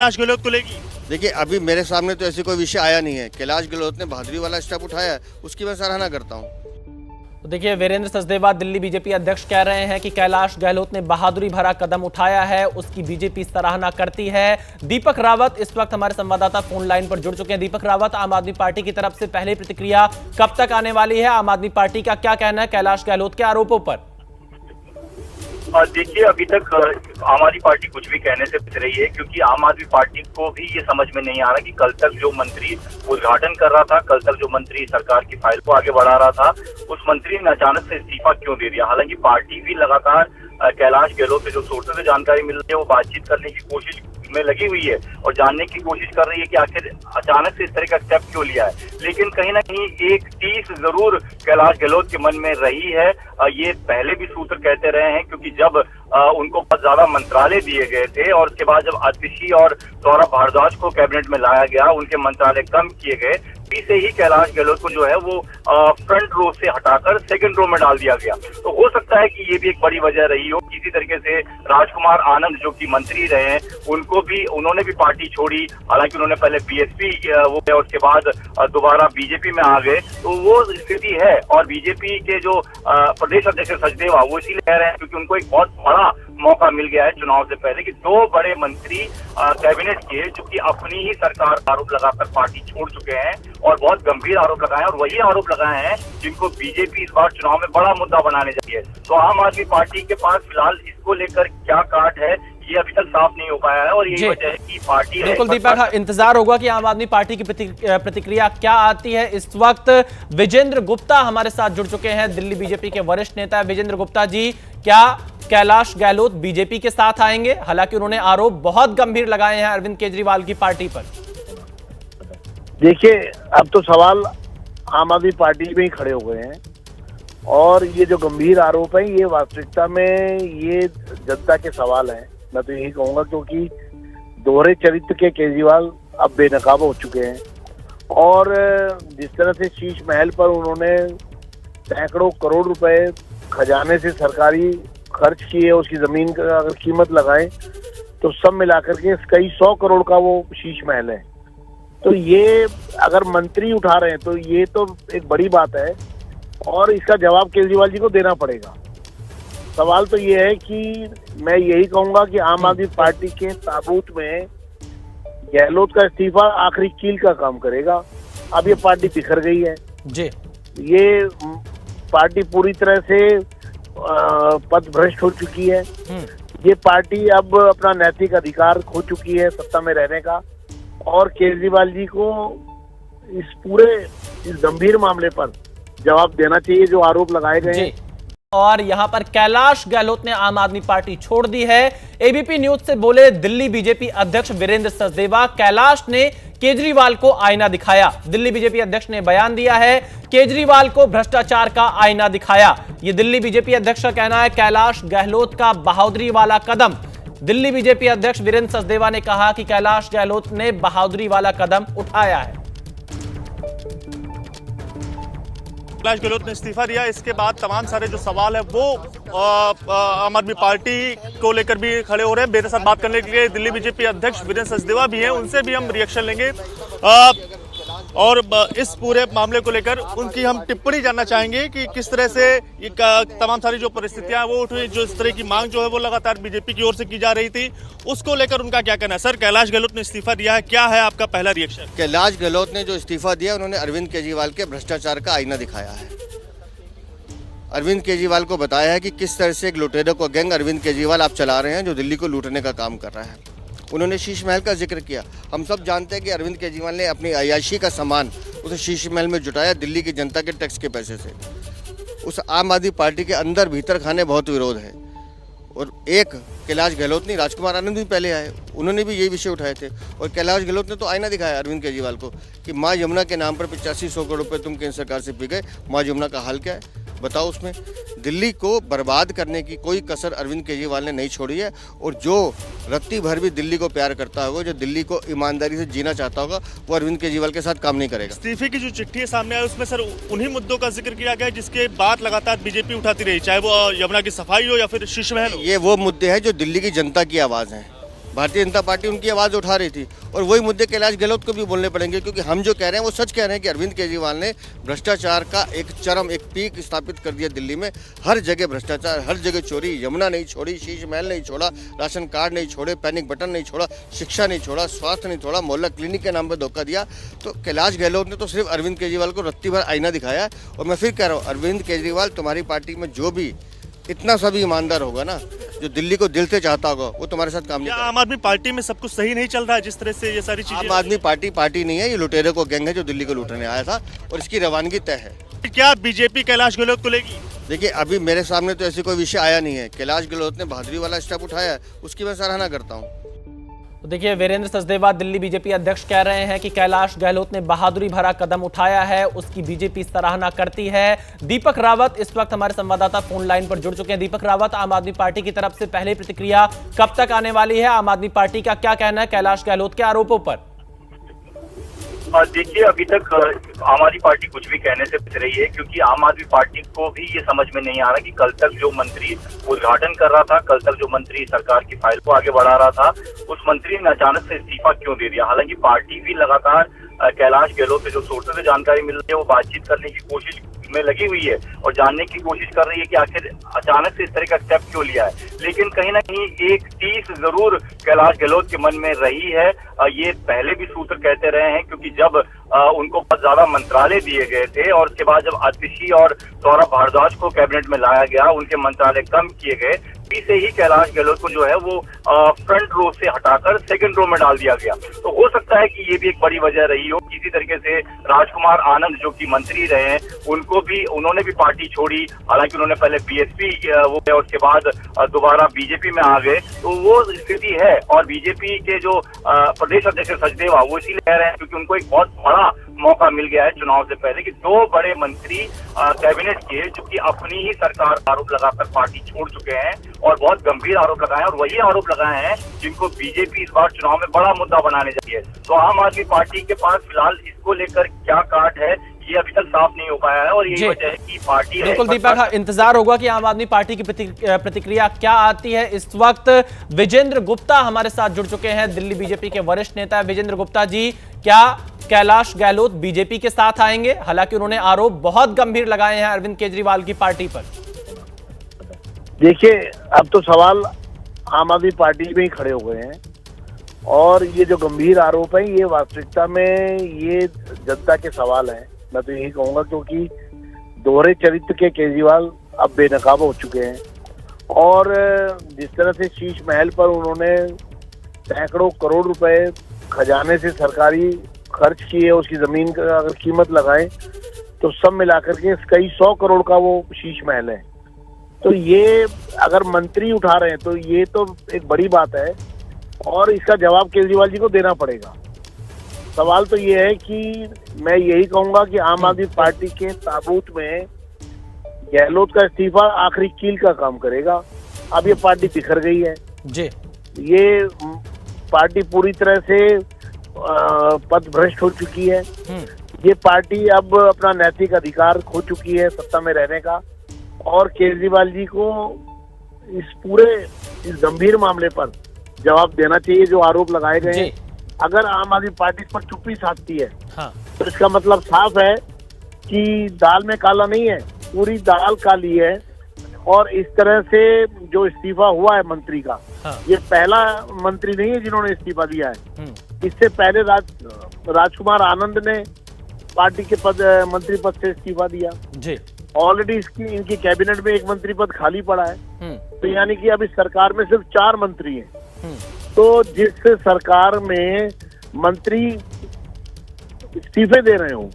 कैलाश गहलोत को लेगी? देखिए, अभी मेरे सामने तो ऐसी कोई विषय आया नहीं है। कैलाश गहलोत ने बहादुरी वाला स्टेप उठाया है, उसकी मैं सराहना करता हूँ। तो देखिए, वीरेंद्र सचदेवा दिल्ली बीजेपी अध्यक्ष कह रहे हैं कि कैलाश गहलोत ने बहादुरी भरा कदम उठाया है, उसकी बीजेपी सराहना करती है। दीपक रावत इस वक्त हमारे संवाददाता फोन लाइन पर जुड़ चुके हैं। दीपक रावत, आम आदमी पार्टी की तरफ से पहली प्रतिक्रिया कब तक आने वाली है? आम आदमी पार्टी का क्या कहना है कैलाश गहलोत के आरोपों पर? देखिए, अभी तक आम आदमी पार्टी कुछ भी कहने से बच रही है, क्योंकि आम आदमी पार्टी को भी ये समझ में नहीं आ रहा कि कल तक जो मंत्री उद्घाटन कर रहा था, कल तक जो मंत्री सरकार की फाइल को आगे बढ़ा रहा था, उस मंत्री ने अचानक से इस्तीफा क्यों दे दिया। हालांकि पार्टी भी लगातार कैलाश गहलोत से जो सोर्सेज से जानकारी मिल रही है वो बातचीत करने की कोशिश में लगी हुई है और जानने की कोशिश कर रही है कि आखिर अचानक से इस तरह का स्टेप क्यों लिया है। लेकिन कहीं ना कहीं एक टीस जरूर कैलाश गहलोत के मन में रही है। ये पहले भी सूत्र कहते रहे हैं, क्योंकि जब उनको बहुत ज्यादा मंत्रालय दिए गए थे और उसके बाद जब आतिशी और सौरभ भारद्वाज को कैबिनेट में लाया गया, उनके मंत्रालय कम किए गए, से ही कैलाश गहलोत को जो है वो फ्रंट रो से हटाकर सेकंड रो में डाल दिया गया। तो हो सकता है कि ये भी एक बड़ी वजह रही हो। इसी तरीके से राजकुमार आनंद जो कि मंत्री रहे हैं, उन्होंने भी पार्टी छोड़ी। हालांकि उन्होंने पहले बीएसपी वो गए, उसके बाद दोबारा बीजेपी में आ गए। तो वो स्थिति है और बीजेपी के जो प्रदेश अध्यक्ष सचदेवा वो इसीलिए कह रहे हैं क्योंकि उनको एक बहुत बड़ा मौका मिल गया है चुनाव से पहले कि दो बड़े मंत्री कैबिनेट के जो कि अपनी ही सरकार आरोप लगाकर पार्टी छोड़ चुके हैं और बहुत गंभीर आरोप लगाए हैं, और वही आरोप लगाए हैं जिनको बीजेपी इस बार चुनाव में बड़ा मुद्दा बनाने जा रही है। तो आम आदमी पार्टी के पास फिलहाल इसको लेकर क्या काट है ये अभी तक साफ नहीं हो पाया है और यही वजह है कि पार्टी बिल्कुल दीपक, इंतजार होगा कि आम आदमी पार्टी की प्रतिक्रिया क्या आती है। इस वक्त विजेंद्र गुप्ता हमारे साथ जुड़ चुके हैं, दिल्ली बीजेपी के वरिष्ठ नेता। विजेंद्र गुप्ता जी, क्या कैलाश गहलोत बीजेपी के साथ आएंगे? हालांकि उन्होंने आरोप बहुत गंभीर लगाए हैं अरविंद केजरीवाल की पार्टी पर। देखिए, अब तो सवाल आम आदमी पार्टी में ही खड़े हो गए हैं और ये जो गंभीर आरोप है ये वास्तविकता में ये जनता के सवाल हैं। मैं तो यही कहूंगा, क्योंकि दोहरे चरित्र के केजरीवाल अब बेनकाब हो चुके हैं और जिस तरह से शीश महल पर उन्होंने सैकड़ों करोड़ रुपए खजाने से सरकारी खर्च किए, उसकी जमीन का अगर कीमत लगाएं तो सब मिलाकर के कई 100 करोड़ का वो शीश महल है। तो ये अगर मंत्री उठा रहे हैं तो ये तो एक बड़ी बात है और इसका जवाब केजरीवाल जी को देना पड़ेगा। सवाल तो ये है कि मैं यही कहूंगा कि आम आदमी पार्टी के ताबूत में गहलोत का इस्तीफा आखिरी कील का काम करेगा। अब ये पार्टी बिखर गई है जी, ये पार्टी पूरी तरह से पद भ्रष्ट हो चुकी है। ये पार्टी अब अपना नैतिक अधिकार खो चुकी है सत्ता में रहने का और केजरीवाल जी को इस गंभीर मामले पर जवाब देना चाहिए जो आरोप लगाए गए हैं। और यहां पर कैलाश गहलोत ने आम आदमी पार्टी छोड़ दी है। एबीपी न्यूज से बोले दिल्ली बीजेपी अध्यक्ष वीरेंद्र सचदेवा, कैलाश ने केजरीवाल को आईना दिखाया। दिल्ली बीजेपी अध्यक्ष ने बयान दिया है, केजरीवाल को भ्रष्टाचार का आईना दिखाया। यह दिल्ली बीजेपी अध्यक्ष का कहना है। कैलाश गहलोत का बहादुरी वाला कदम। दिल्ली बीजेपी अध्यक्ष वीरेंद्र सचदेवा ने कहा कि कैलाश गहलोत ने बहादुरी वाला कदम उठाया है। कैलाश गहलोत ने इस्तीफा दिया, इसके बाद तमाम सारे जो सवाल है वो आम आदमी पार्टी को लेकर भी खड़े हो रहे हैं। मेरे साथ बात करने के लिए दिल्ली बीजेपी अध्यक्ष वीरेंद्र सचदेवा भी हैं, उनसे भी हम रिएक्शन लेंगे और इस पूरे मामले को लेकर उनकी हम टिप्पणी जानना चाहेंगे कि किस तरह से ये तमाम सारी जो परिस्थितियां वो उठी, जो इस तरह की मांग जो है वो लगातार बीजेपी की ओर से की जा रही थी, उसको लेकर उनका क्या कहना है। सर, कैलाश गहलोत ने इस्तीफा दिया है, क्या है आपका पहला रिएक्शन? कैलाश गहलोत ने जो इस्तीफा दिया, उन्होंने अरविंद केजरीवाल के भ्रष्टाचार का आईना दिखाया है। अरविंद केजरीवाल को बताया है कि किस तरह से एक लुटेरों को गैंग अरविंद केजरीवाल आप चला रहे हैं जो दिल्ली को लूटने का काम कर रहा है। उन्होंने शीश महल का जिक्र किया। हम सब जानते हैं कि अरविंद केजरीवाल ने अपनी अय्याशी का सामान उसे शीश महल में जुटाया दिल्ली की जनता के टैक्स के पैसे से। उस आम आदमी पार्टी के अंदर भीतर खाने बहुत विरोध है और एक कैलाश गहलोत नहीं, राजकुमार आनंद भी पहले आए, उन्होंने भी यही विषय उठाए थे और कैलाश गहलोत ने तो आईना दिखाया अरविंद केजरीवाल को कि माँ यमुना के नाम पर 85-100 करोड़ रुपये तुम केंद्र सरकार से पी गए। माँ यमुना का हाल क्या है बताओ। उसमें दिल्ली को बर्बाद करने की कोई कसर अरविंद केजरीवाल ने नहीं छोड़ी है और जो रत्ती भर भी दिल्ली को प्यार करता होगा, जो दिल्ली को ईमानदारी से जीना चाहता होगा, वो अरविंद केजरीवाल के साथ काम नहीं करेगा। इस्तीफे की जो चिट्ठी सामने आई उसमें सर उन्हीं मुद्दों का जिक्र किया गया जिसके बाद लगातार बीजेपी उठाती रही, चाहे वो यमुना की सफाई हो या फिर शीश महल हो। ये वो मुद्दे हैं जो दिल्ली की जनता की आवाज़ है। भारतीय जनता पार्टी उनकी आवाज़ उठा रही थी और वही मुद्दे कैलाश गहलोत को भी बोलने पड़ेंगे, क्योंकि हम जो कह रहे हैं वो सच कह रहे हैं कि अरविंद केजरीवाल ने भ्रष्टाचार का एक चरम, एक पीक स्थापित कर दिया दिल्ली में। हर जगह भ्रष्टाचार, हर जगह चोरी, यमुना नहीं छोड़ी, शीश महल नहीं छोड़ा, राशन कार्ड नहीं छोड़े, पैनिक बटन नहीं छोड़ा, शिक्षा नहीं छोड़ा, स्वास्थ्य नहीं छोड़ा, मोहल्ला क्लिनिक के नाम पर धोखा दिया। तो कैलाश गहलोत ने तो सिर्फ अरविंद केजरीवाल को रत्ती भर आईना दिखाया है। और मैं फिर कह रहा हूँ, अरविंद केजरीवाल, तुम्हारी पार्टी में जो भी इतना सा भी ईमानदार होगा ना, जो दिल्ली को दिल से चाहता होगा, वो तुम्हारे साथ काम नहीं क्या करेगा। आम आदमी पार्टी में सब कुछ सही नहीं चल रहा है जिस तरह से ये सारी चीजें? आम आदमी पार्टी नहीं है, ये लुटेरे को गैंग है जो दिल्ली को लूटने आया था और इसकी रवानगी तय है। क्या बीजेपी कैलाश गहलोत को लेगी? देखिए, अभी मेरे सामने तो ऐसी कोई विषय आया नहीं है। कैलाश गहलोत ने बहादुरी वाला स्टेप उठाया है, उसकी मैं सराहना करता हूँ। तो देखिए, वीरेंद्र सचदेवा दिल्ली बीजेपी अध्यक्ष कह रहे हैं कि कैलाश गहलोत ने बहादुरी भरा कदम उठाया है, उसकी बीजेपी सराहना करती है। दीपक रावत इस वक्त हमारे संवाददाता फोन लाइन पर जुड़ चुके हैं। दीपक रावत, आम आदमी पार्टी की तरफ से पहली प्रतिक्रिया कब तक आने वाली है? आम आदमी पार्टी का क्या कहना है कैलाश गहलोत के आरोपों पर? देखिए, अभी तक आम आदमी पार्टी कुछ भी कहने से बच रही है, क्योंकि आम आदमी पार्टी को भी ये समझ में नहीं आ रहा कि कल तक जो मंत्री उद्घाटन कर रहा था, कल तक जो मंत्री सरकार की फाइल को आगे बढ़ा रहा था, उस मंत्री ने अचानक से इस्तीफा क्यों दे दिया। हालांकि पार्टी भी लगातार कैलाश गहलोत से जो सोर्सेज से जानकारी मिल रही है वो बातचीत करने की कोशिश में लगी हुई है और जानने की कोशिश कर रही है कि आखिर अचानक से इस तरह का स्टेप क्यों लिया है। लेकिन कहीं ना कहीं एक टीस जरूर कैलाश गहलोत के मन में रही है। ये पहले भी सूत्र कहते रहे हैं, क्योंकि जब उनको बहुत ज्यादा मंत्रालय दिए गए थे और उसके बाद जब आतिशी और सौरभ भारद्वाज को कैबिनेट में लाया गया, उनके मंत्रालय कम किए गए, से ही कैलाश गहलोत को जो है वो फ्रंट रो से हटाकर सेकंड रो में डाल दिया गया। तो हो सकता है कि ये भी एक बड़ी वजह रही हो। किसी तरीके से राजकुमार आनंद जो कि मंत्री रहे हैं, उन्होंने भी पार्टी छोड़ी। हालांकि उन्होंने पहले बीएसपी वो गए, उसके बाद दोबारा बीजेपी में आ गए। तो वो स्थिति है और बीजेपी के जो प्रदेश अध्यक्ष सचदेवा वो इसीलिए कह रहे हैं क्योंकि उनको एक बहुत बड़ा मौका मिल गया है चुनाव से पहले कि दो बड़े मंत्री कैबिनेट के, जो कि अपनी ही सरकार आरोप लगाकर पार्टी छोड़ चुके हैं और बहुत गंभीर आरोप लगाए हैं, और वही आरोप लगाए हैं जिनको बीजेपी इस बार चुनाव में बड़ा मुद्दा बनाने चाहिए। तो आम आदमी पार्टी के पास फिलहाल इसको लेकर क्या कार्ड है ये अभी तक साफ नहीं हो पाया है और यही वजह है कि पार्टी बिल्कुल दीपक, इंतजार होगा कि आम आदमी पार्टी की प्रतिक्रिया क्या आती है। इस वक्त विजेंद्र गुप्ता हमारे साथ जुड़ चुके हैं, दिल्ली बीजेपी के वरिष्ठ नेता। विजेंद्र गुप्ता जी, क्या कैलाश गहलोत बीजेपी के साथ आएंगे? हालांकि उन्होंने आरोप बहुत गंभीर लगाए हैं अरविंद केजरीवाल की पार्टी पर। देखिए, अब तो सवाल आम आदमी पार्टी में ही खड़े हो गए हैं और ये जो गंभीर आरोप है ये वास्तविकता में ये जनता के सवाल हैं। मैं तो यही कहूंगा, क्योंकि दोहरे चरित्र के केजरीवाल अब बेनकाब हो चुके हैं और जिस तरह से शीश महल पर उन्होंने सैकड़ों करोड़ रुपए खजाने से सरकारी खर्च किए, उसकी जमीन का अगर कीमत लगाएं तो सब मिलाकर के कई 100 करोड़ का वो शीश महल है। तो ये अगर मंत्री उठा रहे हैं तो ये तो एक बड़ी बात है और इसका जवाब केजरीवाल जी को देना पड़ेगा। सवाल तो ये है कि मैं यही कहूंगा कि आम आदमी पार्टी के ताबूत में गहलोत का इस्तीफा आखिरी कील का काम करेगा। अब ये पार्टी बिखर गई है जी, ये पार्टी पूरी तरह से पथभ्रष्ट हो चुकी है। ये पार्टी अब अपना नैतिक अधिकार खो चुकी है सत्ता में रहने का और केजरीवाल जी को इस गंभीर मामले पर जवाब देना चाहिए जो आरोप लगाए गए हैं। अगर आम आदमी पार्टी पर चुप्पी साधती है तो इसका मतलब साफ है कि दाल में काला नहीं है, पूरी दाल काली है। और इस तरह से जो इस्तीफा हुआ है मंत्री का, ये पहला मंत्री नहीं है जिन्होंने इस्तीफा दिया है। इससे पहले राजकुमार आनंद ने पार्टी के मंत्री पद से इस्तीफा दिया जी। ऑलरेडी इनकी कैबिनेट में एक मंत्री पद खाली पड़ा है। तो यानी कि अब इस सरकार में सिर्फ 4 मंत्री हैं। तो जिस सरकार में मंत्री इस्तीफे दे रहे हो,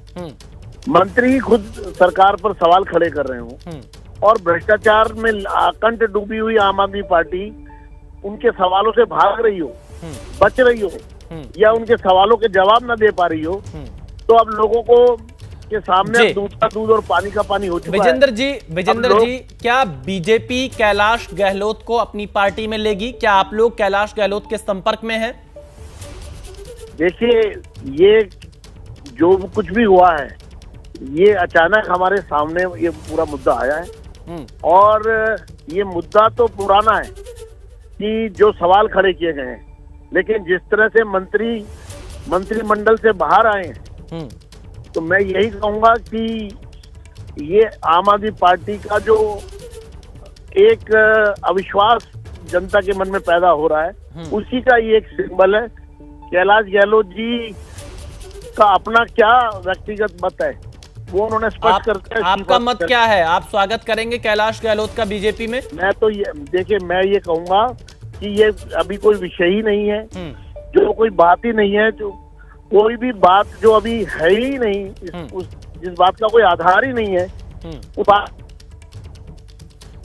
मंत्री ही खुद सरकार पर सवाल खड़े कर रहे हो और भ्रष्टाचार में आकंठ डूबी हुई आम आदमी पार्टी उनके सवालों से भाग रही हो, बच रही हो या उनके सवालों के जवाब न दे पा रही हो, तो अब लोगों को के सामने दूध का दूध और पानी का पानी हो चुका है। विजेंद्र जी, क्या बीजेपी कैलाश गहलोत को अपनी पार्टी में लेगी? क्या आप लोग कैलाश गहलोत के संपर्क में हैं? देखिए, ये जो कुछ भी हुआ है ये अचानक हमारे सामने ये पूरा मुद्दा आया है और ये मुद्दा तो पुराना है कि जो सवाल खड़े किए गए हैं लेकिन जिस तरह से मंत्रिमंडल से बाहर आए हैं, तो मैं यही कहूंगा कि ये आम आदमी पार्टी का जो एक अविश्वास जनता के मन में पैदा हो रहा है, उसी का ये एक सिंबल है। कैलाश गहलोत जी का अपना क्या व्यक्तिगत मत है वो उन्होंने स्पष्ट करके आपका मत क्या है? आप स्वागत करेंगे कैलाश गहलोत का बीजेपी में? मैं तो देखिए मैं ये कहूंगा कि ये अभी कोई विषय ही नहीं है, जो कोई बात ही नहीं है, जो कोई भी बात जो अभी है ही नहीं, जिस बात का कोई आधार ही नहीं है, वो बात।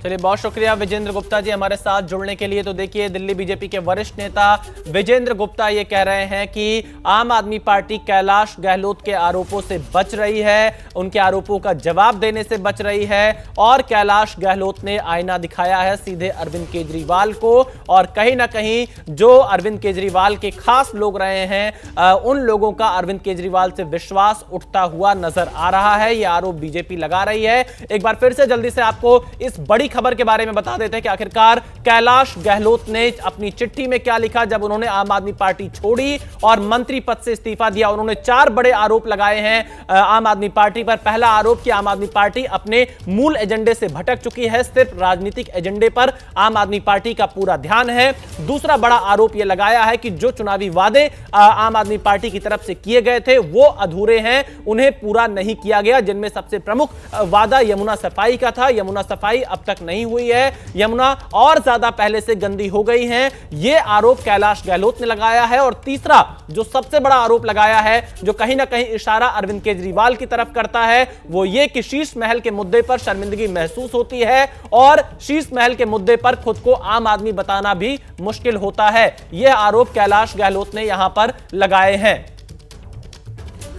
चलिए, बहुत शुक्रिया विजेंद्र गुप्ता जी हमारे साथ जुड़ने के लिए। तो देखिए, दिल्ली बीजेपी के वरिष्ठ नेता विजेंद्र गुप्ता ये कह रहे हैं कि आम आदमी पार्टी कैलाश गहलोत के आरोपों से बच रही है, उनके आरोपों का जवाब देने से बच रही है, और कैलाश गहलोत ने आईना दिखाया है सीधे अरविंद केजरीवाल को, और कहीं ना कहीं जो अरविंद केजरीवाल के खास लोग रहे हैं, उन लोगों का अरविंद केजरीवाल से विश्वास उठता हुआ नजर आ रहा है। यह आरोप बीजेपी लगा रही है। एक बार फिर से जल्दी से आपको इस बड़ी खबर के बारे में बता देते हैं कि आखिरकार कैलाश गहलोत ने अपनी चिट्ठी में क्या लिखा जब उन्होंने आम आदमी पार्टी छोड़ी और मंत्री पद से इस्तीफा दिया। उन्होंने 4 बड़े आरोप लगाए हैं आम आदमी पार्टी पर। पहला आरोप कि आम आदमी पार्टी अपने मूल एजेंडे से भटक चुकी है, सिर्फ राजनीतिक एजेंडे पर आम आदमी पार्टी का पूरा ध्यान है। दूसरा बड़ा आरोप यह लगाया है कि जो चुनावी वादे आम आदमी पार्टी की तरफ से किए गए थे वो अधूरे हैं, उन्हें पूरा नहीं किया गया, जिनमें सबसे प्रमुख वादा यमुना सफाई का था। यमुना सफाई अब तक नहीं हुई है, यमुना और ज्यादा पहले से गंदी हो गई है। यह आरोप कैलाश गहलोत ने लगाया है। और तीसरा जो सबसे बड़ा आरोप लगाया है, जो कहीं ना कहीं इशारा अरविंद केजरीवाल की तरफ करता है, वो ये कि शीश महल के मुद्दे पर शर्मिंदगी महसूस होती है और शीश महल के मुद्दे पर खुद को आम आदमी बताना भी मुश्किल होता है। यह आरोप कैलाश गहलोत ने यहां पर लगाए हैं।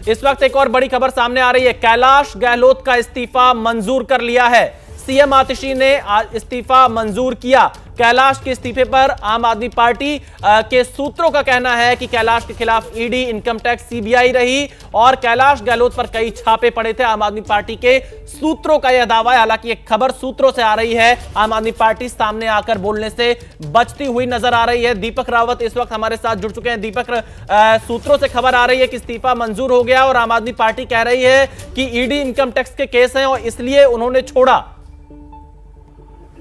इस वक्त एक और बड़ी खबर सामने आ रही है। कैलाश गहलोत का इस्तीफा मंजूर कर लिया है। सीएम आतिशी ने इस्तीफा मंजूर किया। कैलाश के इस्तीफे पर आम आदमी पार्टी के सूत्रों का कहना है कि कैलाश के खिलाफ ईडी, इनकम टैक्स, सीबीआई रही और कैलाश गहलोत पर कई छापे पड़े थे। आम आदमी पार्टी के सूत्रों का यह दावा है, हालांकि एक खबर सूत्रों से आ रही है, आम आदमी पार्टी सामने आकर बोलने से बचती हुई नजर आ रही है। दीपक रावत इस वक्त हमारे साथ जुड़ चुके हैं। दीपक, सूत्रों से खबर आ रही है कि इस्तीफा मंजूर हो गया और आम आदमी पार्टी कह रही है कि ईडी, इनकम टैक्स के केस हैं और इसलिए उन्होंने छोड़ा।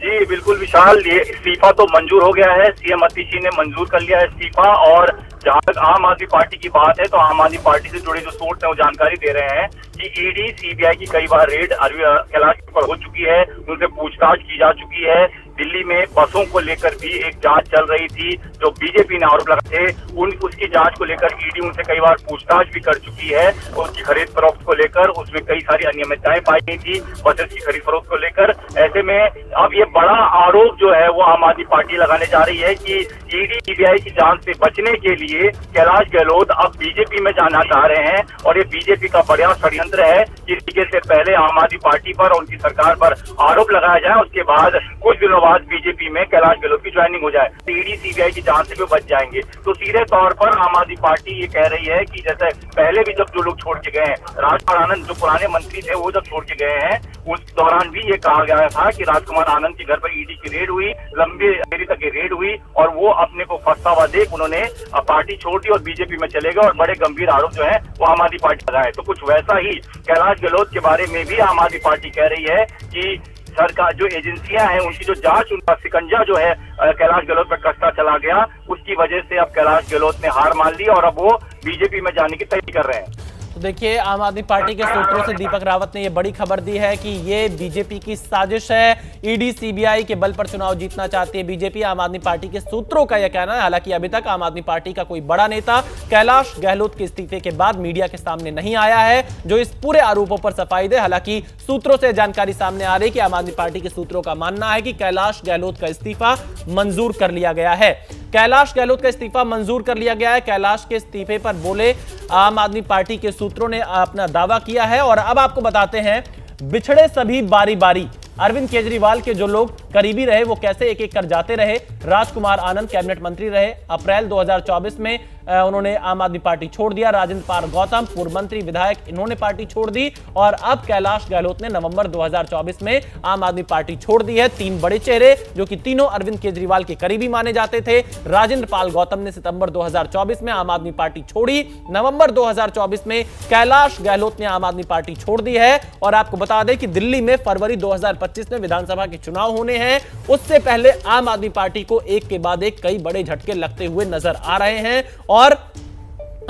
जी बिल्कुल विशाल, ये इस्तीफा तो मंजूर हो गया है। सीएम आतिशी ने मंजूर कर लिया है इस्तीफा। और जहां तक आम आदमी पार्टी की बात है, तो आम आदमी पार्टी से जुड़े जो सोर्स हैं वो जानकारी दे रहे हैं कि ईडी, सीबीआई की कई बार रेड कैलाश पर हो चुकी है, उनसे पूछताछ की जा चुकी है। दिल्ली में बसों को लेकर भी एक जांच चल रही थी, जो बीजेपी ने आरोप लगाए थे, उसकी जांच को लेकर ईडी उनसे कई बार पूछताछ भी कर चुकी है। उनकी खरीद फरोख्त को लेकर उसमें कई सारी अनियमितताएं पाई गई थी, बसेस की खरीद फरोख्त को लेकर। ऐसे में अब ये बड़ा आरोप जो है वो आम आदमी पार्टी लगाने जा रही है कि ईडी, सीबीआई की जांच से बचने के लिए कैलाश गहलोत अब बीजेपी में जाना चाह रहे हैं। और ये बीजेपी का बड़ा षड्यंत्र है कि टीके से पहले आम आदमी पार्टी पर और उनकी सरकार पर आरोप लगाया जाए, उसके बाद कुछ दिनों बाद बीजेपी में कैलाश गहलोत की ज्वाइनिंग हो जाए, ईडी, सीबीआई की जांच से भी बच जाएंगे। तो सीधे तौर पर आम आदमी पार्टी ये कह रही है कि जैसे पहले भी जब जो लोग छोड़ के गए हैं, राजकुमार आनंद जो पुराने मंत्री थे वो जब छोड़ के गए हैं, उस दौरान भी ये कहा गया था कि राजकुमार आनंद के घर पर ईडी की रेड हुई, लंबी देरी तक की रेड हुई और वो अपने को फंसा हुआ देख उन्होंने पार्टी छोड़ दी और बीजेपी में चले गए और बड़े गंभीर आरोप जो है वो आम आदमी पार्टी लगाए। तो कुछ वैसा ही कैलाश गहलोत के बारे में भी आम आदमी पार्टी कह रही है कि सरकार जो एजेंसियां हैं उनकी जो जांच, उनका शिकंजा जो है कैलाश गहलोत पर कसता चला गया, उसकी वजह से अब कैलाश गहलोत ने हार मान ली और अब वो बीजेपी में जाने की तैयारी कर रहे हैं। तो देखिए, आम आदमी पार्टी के सूत्रों से दीपक रावत ने यह बड़ी खबर दी है कि ये बीजेपी की साजिश है। ईडी, सीबीआई के बल पर चुनाव जीतना चाहती है बीजेपी, आम आदमी पार्टी के सूत्रों का यह कहना है। हालांकि अभी तक आम आदमी पार्टी का कोई बड़ा नेता कैलाश गहलोत के इस्तीफे के बाद मीडिया के सामने नहीं आया है जो इस पूरे आरोपों पर सफाई दे। हालांकि सूत्रों से जानकारी सामने आ रही है कि आम आदमी पार्टी के सूत्रों का मानना है कि कैलाश गहलोत का इस्तीफा मंजूर कर लिया गया है। कैलाश गहलोत का इस्तीफा मंजूर कर लिया गया है। कैलाश के इस्तीफे पर बोले आम आदमी पार्टी के सूत्रों ने अपना दावा किया है। और अब आपको बताते हैं, बिछड़े सभी बारी बारी। अरविंद केजरीवाल के जो लोग करीबी रहे, वो कैसे एक एक कर जाते रहे। राजकुमार आनंद कैबिनेट मंत्री रहे, अप्रैल 2024 में उन्होंने आम आदमी पार्टी छोड़ दिया। राजेंद्र पाल गौतम पूर्व मंत्री विधायक, इन्होंने पार्टी छोड़ दी। और अब कैलाश गहलोत ने नवंबर 2024 में आम आदमी पार्टी छोड़ दी है। तीन बड़े चेहरे जो कि तीनों अरविंद केजरीवाल के करीबी माने जाते थे। राजेंद्र पाल गौतम ने सितंबर 2024 में आम आदमी पार्टी छोड़ी। नवंबर 2024 में कैलाश गहलोत ने आम आदमी पार्टी छोड़ दी है। और आपको बता दें कि दिल्ली में फरवरी 2025 में विधानसभा के चुनाव होने हैं। उससे पहले आम आदमी पार्टी को एक के बाद एक कई बड़े झटके लगते हुए नजर आ रहे हैं। और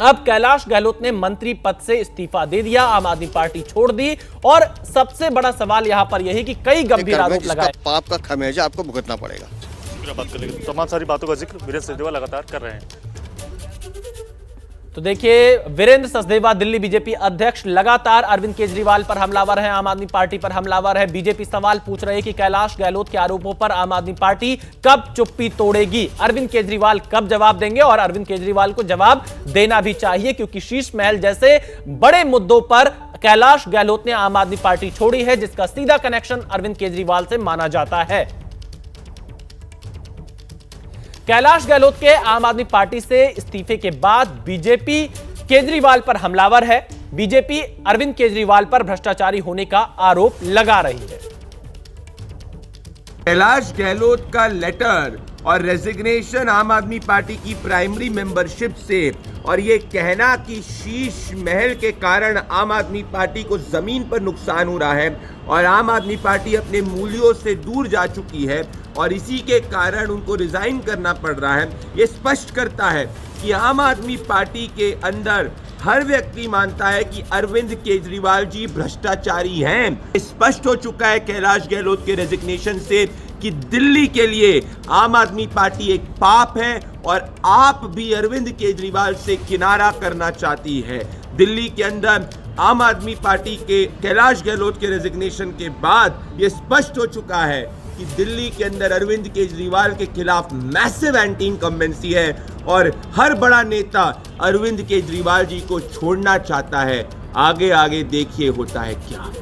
अब कैलाश गहलोत ने मंत्री पद से इस्तीफा दे दिया, आम आदमी पार्टी छोड़ दी। और सबसे बड़ा सवाल यहां पर यही कि कई गंभीर आरोप लगाए। पाप का खमेजा आपको भुगतना पड़ेगा। बात कर लेंगे, तमाम सारी बातों का जिक्र वीरेंद्र सचदेवा लगातार कर रहे हैं। तो देखिए, वीरेंद्र सचदेवा दिल्ली बीजेपी अध्यक्ष लगातार अरविंद केजरीवाल पर हमलावर हैं, आम आदमी पार्टी पर हमलावर है। बीजेपी सवाल पूछ रही है कि कैलाश गहलोत के आरोपों पर आम आदमी पार्टी कब चुप्पी तोड़ेगी, अरविंद केजरीवाल कब जवाब देंगे। और अरविंद केजरीवाल को जवाब देना भी चाहिए, क्योंकि शीश महल जैसे बड़े मुद्दों पर कैलाश गहलोत ने आम आदमी पार्टी छोड़ी है, जिसका सीधा कनेक्शन अरविंद केजरीवाल से माना जाता है। कैलाश गहलोत के आम आदमी पार्टी से इस्तीफे के बाद बीजेपी केजरीवाल पर हमलावर है। बीजेपी अरविंद केजरीवाल पर भ्रष्टाचारी होने का आरोप लगा रही है। कैलाश गहलोत का लेटर और रेजिग्नेशन आम आदमी पार्टी की प्राइमरी मेंबरशिप से, और ये कहना कि शीश महल के कारण आम आदमी पार्टी को जमीन पर नुकसान हो रहा है और आम आदमी पार्टी अपने मूल्यों से दूर जा चुकी है और इसी के कारण उनको रिजाइन करना पड़ रहा है, ये स्पष्ट करता है कि आम आदमी पार्टी के अंदर हर व्यक्ति मानता है कि अरविंद केजरीवाल जी भ्रष्टाचारी हैं। स्पष्ट हो चुका है कैलाश गहलोत के रेजिग्नेशन से कि दिल्ली के लिए आम आदमी पार्टी एक पाप है और आप भी अरविंद केजरीवाल से किनारा करना चाहती है। दिल्ली के अंदर आम आदमी पार्टी के कैलाश गहलोत के रेजिग्नेशन के बाद ये स्पष्ट हो चुका है कि दिल्ली के अंदर अरविंद केजरीवाल के खिलाफ मैसिव एंटी इनकम्बेंसी है और हर बड़ा नेता अरविंद केजरीवाल जी को छोड़ना चाहता है। आगे आगे देखिए होता है क्या।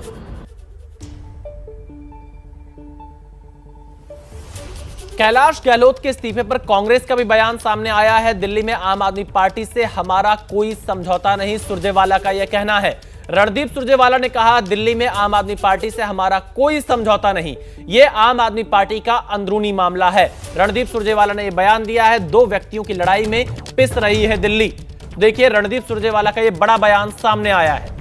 कैलाश गहलोत के इस्तीफे पर कांग्रेस का भी बयान सामने आया है। दिल्ली में आम आदमी पार्टी से हमारा कोई समझौता नहीं, सुरजेवाला का यह कहना है। रणदीप सुरजेवाला ने कहा, दिल्ली में आम आदमी पार्टी से हमारा कोई समझौता नहीं, यह आम आदमी पार्टी का अंदरूनी मामला है। रणदीप सुरजेवाला ने यह बयान दिया है। दो व्यक्तियों की लड़ाई में पिस रही है दिल्ली। देखिए, रणदीप सुरजेवाला का यह बड़ा बयान सामने आया है।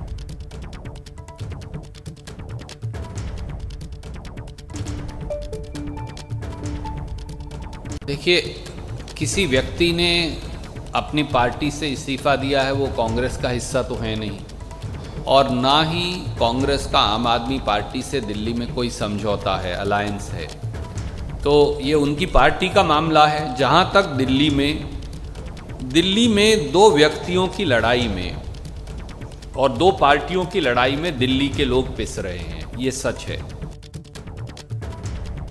देखिए, किसी व्यक्ति ने अपनी पार्टी से इस्तीफा दिया है, वो कांग्रेस का हिस्सा तो है नहीं, और ना ही कांग्रेस का आम आदमी पार्टी से दिल्ली में कोई समझौता है, अलायंस है। तो ये उनकी पार्टी का मामला है। जहाँ तक दिल्ली में दो व्यक्तियों की लड़ाई में और दो पार्टियों की लड़ाई में दिल्ली के लोग पिस रहे हैं, ये सच है।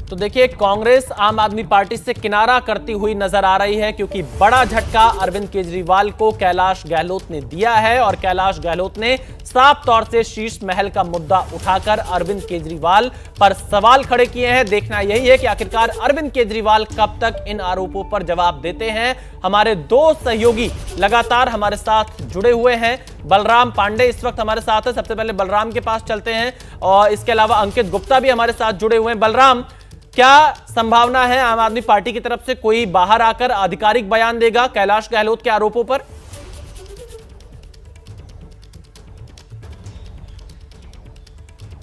तो देखिए, कांग्रेस आम आदमी पार्टी से किनारा करती हुई नजर आ रही है, क्योंकि बड़ा झटका अरविंद केजरीवाल को कैलाश गहलोत ने दिया है। और कैलाश गहलोत ने साफ तौर से शीश महल का मुद्दा उठाकर अरविंद केजरीवाल पर सवाल खड़े किए हैं। देखना यही है कि आखिरकार अरविंद केजरीवाल कब तक इन आरोपों पर जवाब देते हैं। हमारे दो सहयोगी लगातार हमारे साथ जुड़े हुए हैं। बलराम पांडे इस वक्त हमारे साथ है। सबसे पहले बलराम के पास चलते हैं, और इसके अलावा अंकित गुप्ता भी हमारे साथ जुड़े हुए हैं। बलराम, क्या संभावना है आम आदमी पार्टी की तरफ से कोई बाहर आकर आधिकारिक बयान देगा कैलाश गहलोत के आरोपों पर?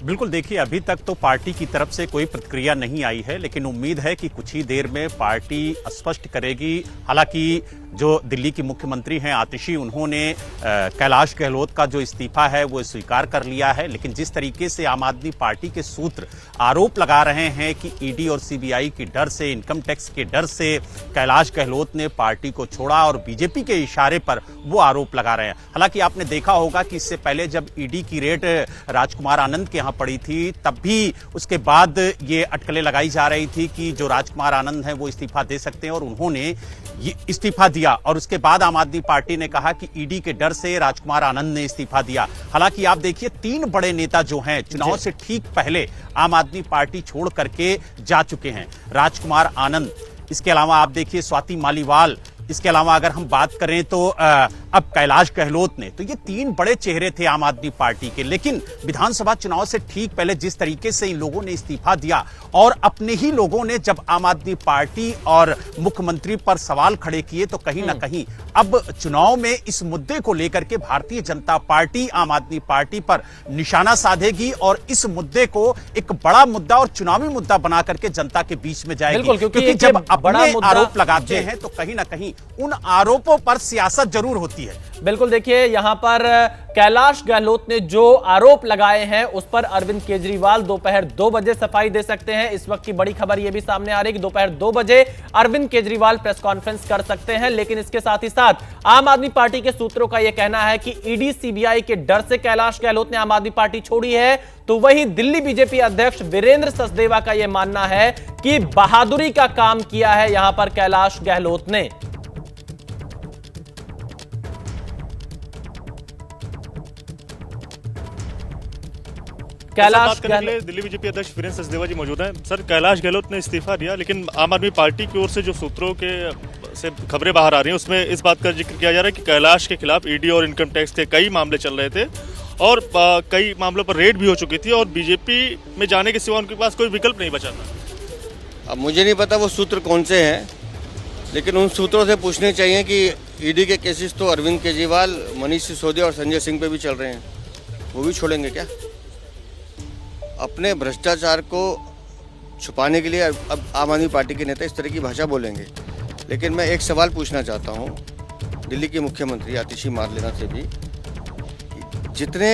बिल्कुल, देखिए, अभी तक तो पार्टी की तरफ से कोई प्रतिक्रिया नहीं आई है, लेकिन उम्मीद है कि कुछ ही देर में पार्टी स्पष्ट करेगी। हालांकि जो दिल्ली की मुख्यमंत्री हैं आतिशी, उन्होंने कैलाश गहलोत का जो इस्तीफा है वो स्वीकार कर लिया है, लेकिन जिस तरीके से आम आदमी पार्टी के सूत्र आरोप लगा रहे हैं कि ईडी और सीबीआई के डर से, इनकम टैक्स के डर से कैलाश गहलोत ने पार्टी को छोड़ा और बीजेपी के इशारे पर वो आरोप लगा रहे हैं। हालांकि आपने देखा होगा कि इससे पहले जब ईडी की रेड राजकुमार आनंद के यहाँ वहां पड़ी थी, तब भी उसके बाद ये अटकलें लगाई जा रही थी कि जो राजकुमार आनंद हैं वो इस्तीफा दे सकते हैं, और उन्होंने ये इस्तीफा दिया। और उसके बाद आम आदमी पार्टी ने कहा कि ईडी के डर से राजकुमार आनंद ने इस्तीफा दिया। हालांकि आप देखिए, 3 बड़े नेता जो हैं चुनाव से ठीक पहले आम आदमी पार्टी छोड़ करके जा चुके हैं। राजकुमार आनंद, इसके अलावा आप देखिए स्वाति मालीवाल, इसके अलावा अगर हम बात करें तो अब कैलाश गहलोत ने, तो ये 3 बड़े चेहरे थे आम आदमी पार्टी के। लेकिन विधानसभा चुनाव से ठीक पहले जिस तरीके से इन लोगों ने इस्तीफा दिया, और अपने ही लोगों ने जब आम आदमी पार्टी और मुख्यमंत्री पर सवाल खड़े किए, तो कहीं ना कहीं अब चुनाव में इस मुद्दे को लेकर के भारतीय जनता पार्टी आम आदमी पार्टी पर निशाना साधेगी और इस मुद्दे को एक बड़ा मुद्दा और चुनावी मुद्दा बना करके जनता के बीच में जाएगी। बिल्कुल, क्योंकि जब बड़ा अपने मुद्दा आरोप लगाते हैं तो कहीं ना कहीं उन आरोपों पर सियासत जरूर होती है। बिल्कुल, देखिए यहां पर कैलाश गहलोत ने जो आरोप लगाए हैं उस पर अरविंद केजरीवाल दोपहर 2 बजे सफाई दे सकते हैं। इस वक्त की बड़ी खबर यह भी सामने आ रही है कि दोपहर 2 बजे अरविंद केजरीवाल प्रेस कॉन्फ्रेंस कर सकते हैं। लेकिन इसके साथ ही साथ आम आदमी पार्टी के सूत्रों का यह कहना है कि ईडी सीबीआई के डर से कैलाश गहलोत ने आम आदमी पार्टी छोड़ी है। तो वहीं दिल्ली बीजेपी अध्यक्ष वीरेंद्र सचदेवा का यह मानना है कि बहादुरी का काम किया है यहां पर कैलाश गहलोत ने। कैलाश बात करने के लिए दिल्ली बीजेपी अध्यक्ष वीरेंद्र सचदेवा जी मौजूद हैं। सर, कैलाश गहलोत ने इस्तीफा दिया, लेकिन आम आदमी पार्टी की ओर से जो सूत्रों के से खबरें बाहर आ रही हैं उसमें इस बात का जिक्र किया जा रहा है कि कैलाश के खिलाफ ईडी और इनकम टैक्स के कई मामले चल रहे थे और कई मामलों पर रेड भी हो चुकी थी और बीजेपी में जाने के सिवा उनके पास कोई विकल्प नहीं बचा था। अब मुझे नहीं पता वो सूत्र कौन से हैं, लेकिन उन सूत्रों से पूछने चाहिए कि ईडी के केसेस तो अरविंद केजरीवाल, मनीष सिसोदिया और संजय सिंह पे भी चल रहे हैं, वो भी छोड़ेंगे क्या? अपने भ्रष्टाचार को छुपाने के लिए अब आम आदमी पार्टी के नेता इस तरह की भाषा बोलेंगे। लेकिन मैं एक सवाल पूछना चाहता हूँ दिल्ली के मुख्यमंत्री आतिशी मारलेना से भी, जितने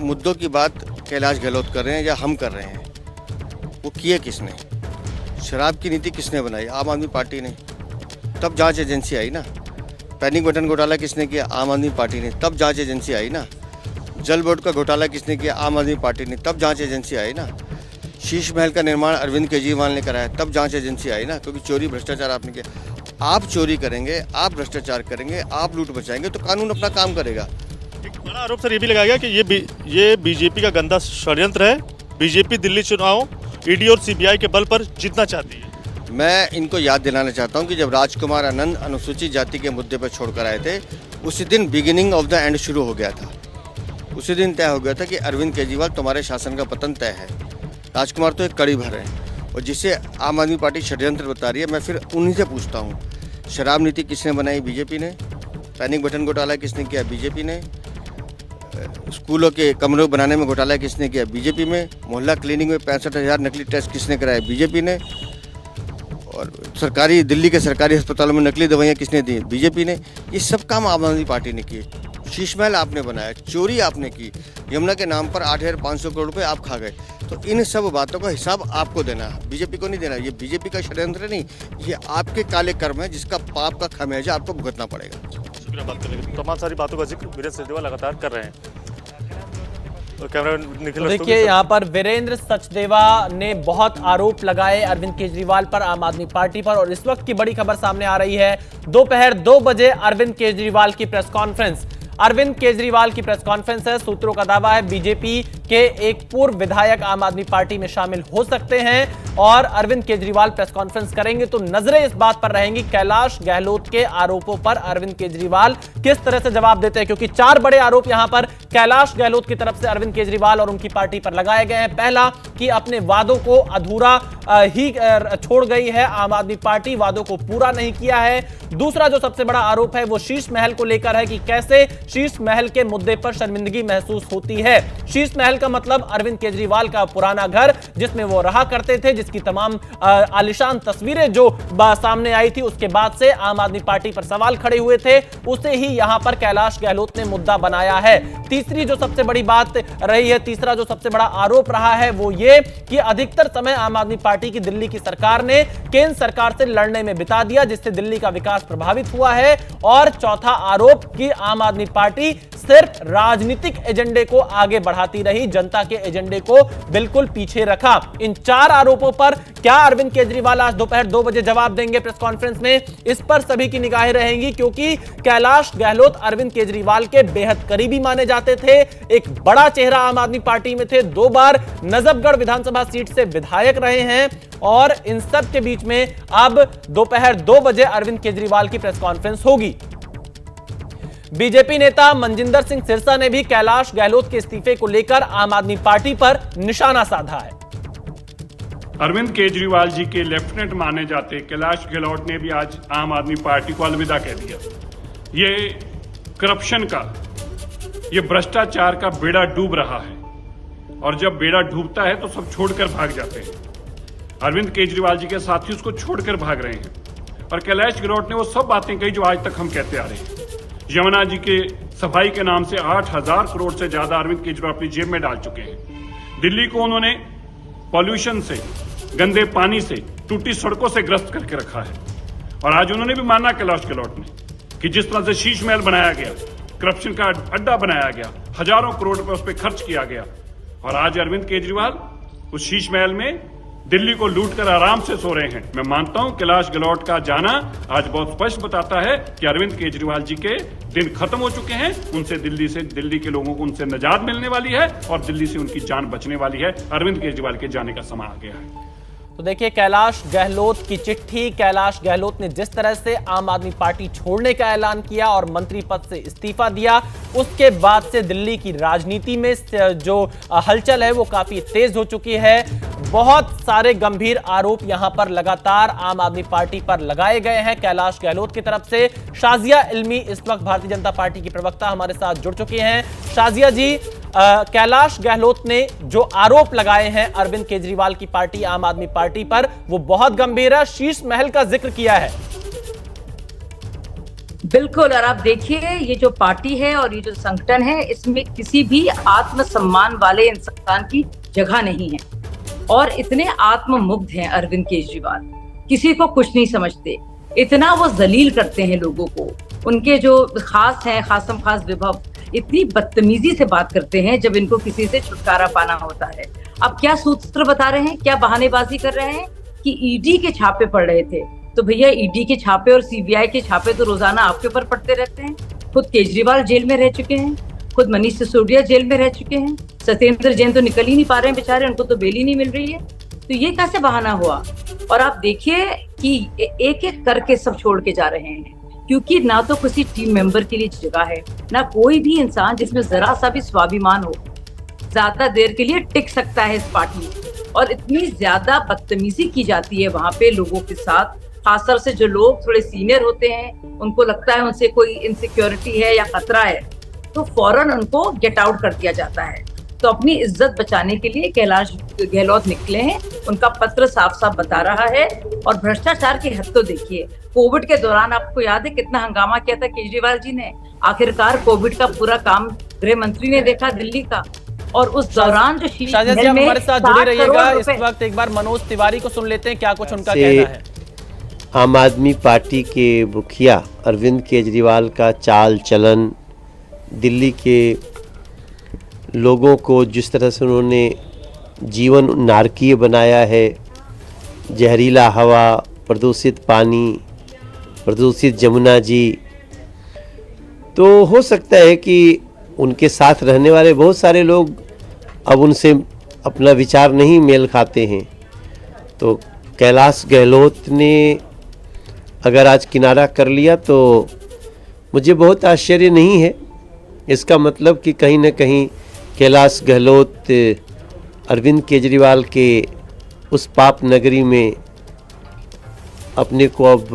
मुद्दों की बात कैलाश गहलोत कर रहे हैं या हम कर रहे हैं, वो किए किसने? शराब की नीति किसने बनाई? आम आदमी पार्टी ने। तब जांच एजेंसी आई ना। पैनिक बटन घोटाला किसने किया? आम आदमी पार्टी ने। तब जांच एजेंसी आई ना। जल बोर्ड का घोटाला किसने किया? आम आदमी पार्टी ने। तब जांच एजेंसी आई ना। शीश महल का निर्माण अरविंद केजरीवाल ने कराया, तब जांच एजेंसी आई ना, क्योंकि चोरी भ्रष्टाचार आपने किया। आप चोरी करेंगे, आप भ्रष्टाचार करेंगे, आप लूट बचाएंगे तो कानून अपना काम करेगा। एक बड़ा आरोप सर ये भी लगाया गया कि ये बीजेपी का गंदा षड्यंत्र है। बीजेपी दिल्ली चुनाव ईडी और सीबीआई के बल पर जीतना चाहती है। मैं इनको याद दिलाना चाहता हूं कि जब राजकुमार आनंद अनुसूचित जाति के मुद्दे पर छोड़कर आए थे, उसी दिन बिगिनिंग ऑफ द एंड शुरू हो गया था। उसी दिन तय हो गया था कि अरविंद केजरीवाल तुम्हारे शासन का पतन तय है। राजकुमार तो एक कड़ी भर है, और जिसे आम आदमी पार्टी षड्यंत्र बता रही है, मैं फिर उन्हीं से पूछता हूँ, शराब नीति किसने बनाई? बीजेपी ने। पैनिक बटन घोटाला किसने किया? बीजेपी ने। स्कूलों के कमरों बनाने में घोटाला किसने किया? बीजेपी में। मोहल्ला क्लिनिक में 65,000 नकली टेस्ट किसने कराए? बीजेपी ने। और सरकारी दिल्ली के सरकारी अस्पतालों में नकली दवाइयाँ किसने दी? बीजेपी ने। ये सब काम आम आदमी पार्टी ने किए। शीश महल आपने बनाया, चोरी आपने की, यमुना के नाम पर 8,500 करोड़ रुपए आप खा गए। तो इन सब बातों का हिसाब आपको देना है, बीजेपी को नहीं देना। ये बीजेपी का षड्यंत्र नहीं, ये आपके काले कर्म है जिसका पाप का खमियाजा आपको भुगतना पड़ेगा। शुक्रिया बात करने के लिए। तमाम सारी बातों का जिक्र वीरेंद्र सचदेवा लगातार कर रहे हैं। तो कैमरा निखिल, देखिए यहां पर वीरेंद्र सचदेवा ने बहुत आरोप लगाए अरविंद केजरीवाल पर, आम आदमी पार्टी पर। और इस वक्त की बड़ी खबर सामने आ रही है, दोपहर 2 बजे अरविंद केजरीवाल की प्रेस कॉन्फ्रेंस। अरविंद केजरीवाल की प्रेस कॉन्फ्रेंस है। सूत्रों का दावा है बीजेपी के एक पूर्व विधायक आम आदमी पार्टी में शामिल हो सकते हैं और अरविंद केजरीवाल प्रेस कॉन्फ्रेंस करेंगे तो नजरें इस बात पर रहेंगी कैलाश गहलोत के आरोपों पर अरविंद केजरीवाल किस तरह से जवाब देते हैं, क्योंकि 4 बड़े आरोप यहां पर कैलाश गहलोत की तरफ से अरविंद केजरीवाल और उनकी पार्टी पर लगाए गए हैं। पहला कि अपने वादों को अधूरा ही छोड़ गई है आम आदमी पार्टी, वादों को पूरा नहीं किया है। दूसरा जो सबसे बड़ा आरोप है वो शीश महल को लेकर है कि कैसे शीश महल के मुद्दे पर शर्मिंदगी महसूस होती है। शीश महल का मतलब अरविंद केजरीवाल का पुराना घर जिसमें वो रहा करते थे, जिसकी तमाम आलिशान तस्वीरें जो सामने आई थी, उसके बाद से आम आदमी पार्टी पर सवाल खड़े हुए थे, उसे ही यहां पर कैलाश गहलोत ने मुद्दा बनाया है। तीसरी जो सबसे बड़ी बात रही है, तीसरा जो सबसे बड़ा आरोप रहा है वो ये कि अधिकतर समय आम आदमी पार्टी की दिल्ली की सरकार ने केंद्र सरकार से लड़ने में बिता दिया, जिससे दिल्ली का विकास प्रभावित हुआ है। और चौथा आरोप कि आम आदमी पार्टी सिर्फ राजनीतिक एजेंडे को आगे बढ़ाती रही, जनता के एजेंडे को बिल्कुल पीछे रखा। इन 4 आरोपों पर क्या अरविंद केजरीवाल आज दोपहर 2 बजे जवाब देंगे प्रेस कॉन्फ्रेंस में, इस पर सभी की निगाहें रहेंगी, क्योंकि कैलाश गहलोत अरविंद केजरीवाल के बेहद करीबी माने जाते थे, एक बड़ा चेहरा आम आदमी पार्टी में थे, 2 बार नजफगढ़ विधानसभा सीट से विधायक रहे हैं, और इन सब के बीच में अब दोपहर 2 बजे अरविंद केजरीवाल की प्रेस कॉन्फ्रेंस होगी। बीजेपी नेता मनजिंदर सिंह सिरसा ने भी कैलाश गहलोत के इस्तीफे को लेकर आम आदमी पार्टी पर निशाना साधा है। अरविंद केजरीवाल जी के लेफ्टिनेंट माने जाते कैलाश गहलोत ने भी आज आम आदमी पार्टी को अलविदा कह दिया। ये करप्शन का, ये भ्रष्टाचार का बेड़ा डूब रहा है, और जब बेड़ा डूबता है तो सब छोड़कर भाग जाते हैं। अरविंद केजरीवाल जी के साथी उसको छोड़कर भाग रहे हैं, और कैलाश गहलोत ने वो सब बातें कही जो आज तक हम कहते आ रहे हैं। यमुना जी के सफाई के नाम से 8,000 करोड़ से ज्यादा अरविंद केजरीवाल अपनी जेब में डाल चुके हैं। दिल्ली को उन्होंने पॉल्यूशन से, गंदे पानी से, टूटी सड़कों से ग्रस्त करके रखा है। और आज उन्होंने भी माना कैलाश गहलोत ने कि जिस तरह से शीश महल बनाया गया, करप्शन का अड्डा बनाया गया, हजारों करोड़ रुपए उस पर खर्च किया गया, और आज अरविंद केजरीवाल उस शीश महल में दिल्ली को लूटकर आराम से सो रहे हैं। मैं मानता हूं कैलाश गहलोत का जाना आज बहुत स्पष्ट बताता है कि अरविंद केजरीवाल जी के दिन खत्म हो चुके हैं। उनसे दिल्ली के लोगों को उनसे निजात मिलने वाली है, और दिल्ली से उनकी जान बचने वाली है। अरविंद केजरीवाल के जाने का समय आ गया है। तो देखिए, कैलाश गहलोत की चिट्ठी, कैलाश गहलोत ने जिस तरह से आम आदमी पार्टी छोड़ने का ऐलान किया और मंत्री पद से इस्तीफा दिया, उसके बाद से दिल्ली की राजनीति में जो हलचल है वो काफी तेज हो चुकी है। बहुत सारे गंभीर आरोप यहां पर लगातार आम आदमी पार्टी पर लगाए गए हैं कैलाश गहलोत की तरफ से। शाजिया इल्मी इस वक्त भारतीय जनता पार्टी की प्रवक्ता हमारे साथ जुड़ चुकी हैं। शाजिया जी, कैलाश गहलोत ने जो आरोप लगाए हैं अरविंद केजरीवाल की पार्टी आम आदमी पार्टी पर, वो बहुत गंभीर है, शीश महल का जिक्र किया है। बिल्कुल, और आप देखिए ये जो पार्टी है और ये जो संगठन है, इसमें किसी भी आत्मसम्मान वाले इंसान की जगह नहीं है, और इतने आत्ममुग्ध हैं अरविंद केजरीवाल, किसी को कुछ नहीं समझते, इतना वो जलील करते हैं लोगों को। उनके जो खास हैं, खासम खास विभव, इतनी बदतमीजी से बात करते हैं जब इनको किसी से छुटकारा पाना होता है। अब क्या सूत्र बता रहे हैं, क्या बहानेबाजी कर रहे हैं कि ईडी के छापे पड़ रहे थे। तो भैया, ईडी के छापे और सीबीआई के छापे तो रोजाना आपके ऊपर पड़ते रहते हैं। खुद केजरीवाल जेल में रह चुके हैं, खुद मनीष सिसोदिया जेल में रह चुके हैं, सत्येंद्र जैन तो निकल ही नहीं पा रहे हैं बेचारे, उनको तो बेल ही नहीं मिल रही है। तो ये कैसे बहाना हुआ। और आप देखिए कि एक एक करके सब छोड़ के जा रहे हैं, क्योंकि ना तो किसी टीम मेंबर के लिए जगह है, ना कोई भी इंसान जिसमें जरा सा भी स्वाभिमान हो ज्यादा देर के लिए टिक सकता है इस पार्टी में। और इतनी ज्यादा बदतमीजी की जाती है वहां पे लोगों के साथ, खासतौर से जो लोग थोड़े सीनियर होते हैं, उनको लगता है उनसे कोई इनसिक्योरिटी है या खतरा है, तो फौरन उनको गेट आउट कर दिया जाता है। तो अपनी इज्जत बचाने के लिए कैलाश गहलोत निकले हैं, उनका पत्र साफ साफ बता रहा है। और भ्रष्टाचार की हद तो देखिए, कोविड के दौरान आपको याद है कितना हंगामा किया था केजरीवाल जी ने। आखिरकार कोविड का पूरा काम गृह मंत्री ने देखा दिल्ली का, और उस दौरान जो शाजिया जी हमारे साथ जुड़े रहिएगा। इस वक्त एक बार मनोज तिवारी को सुन लेते हैं, क्या कुछ उनका कहना है। आम आदमी पार्टी के मुखिया अरविंद केजरीवाल का चाल चलन, दिल्ली के लोगों को जिस तरह से उन्होंने जीवन नारकीय बनाया है, जहरीला हवा, प्रदूषित पानी, प्रदूषित यमुना जी, तो हो सकता है कि उनके साथ रहने वाले बहुत सारे लोग अब उनसे अपना विचार नहीं मेल खाते हैं। तो कैलाश गहलोत ने अगर आज किनारा कर लिया तो मुझे बहुत आश्चर्य नहीं है। इसका मतलब कि कहीं न कहीं कैलाश गहलोत अरविंद केजरीवाल के उस पाप नगरी में अपने को अब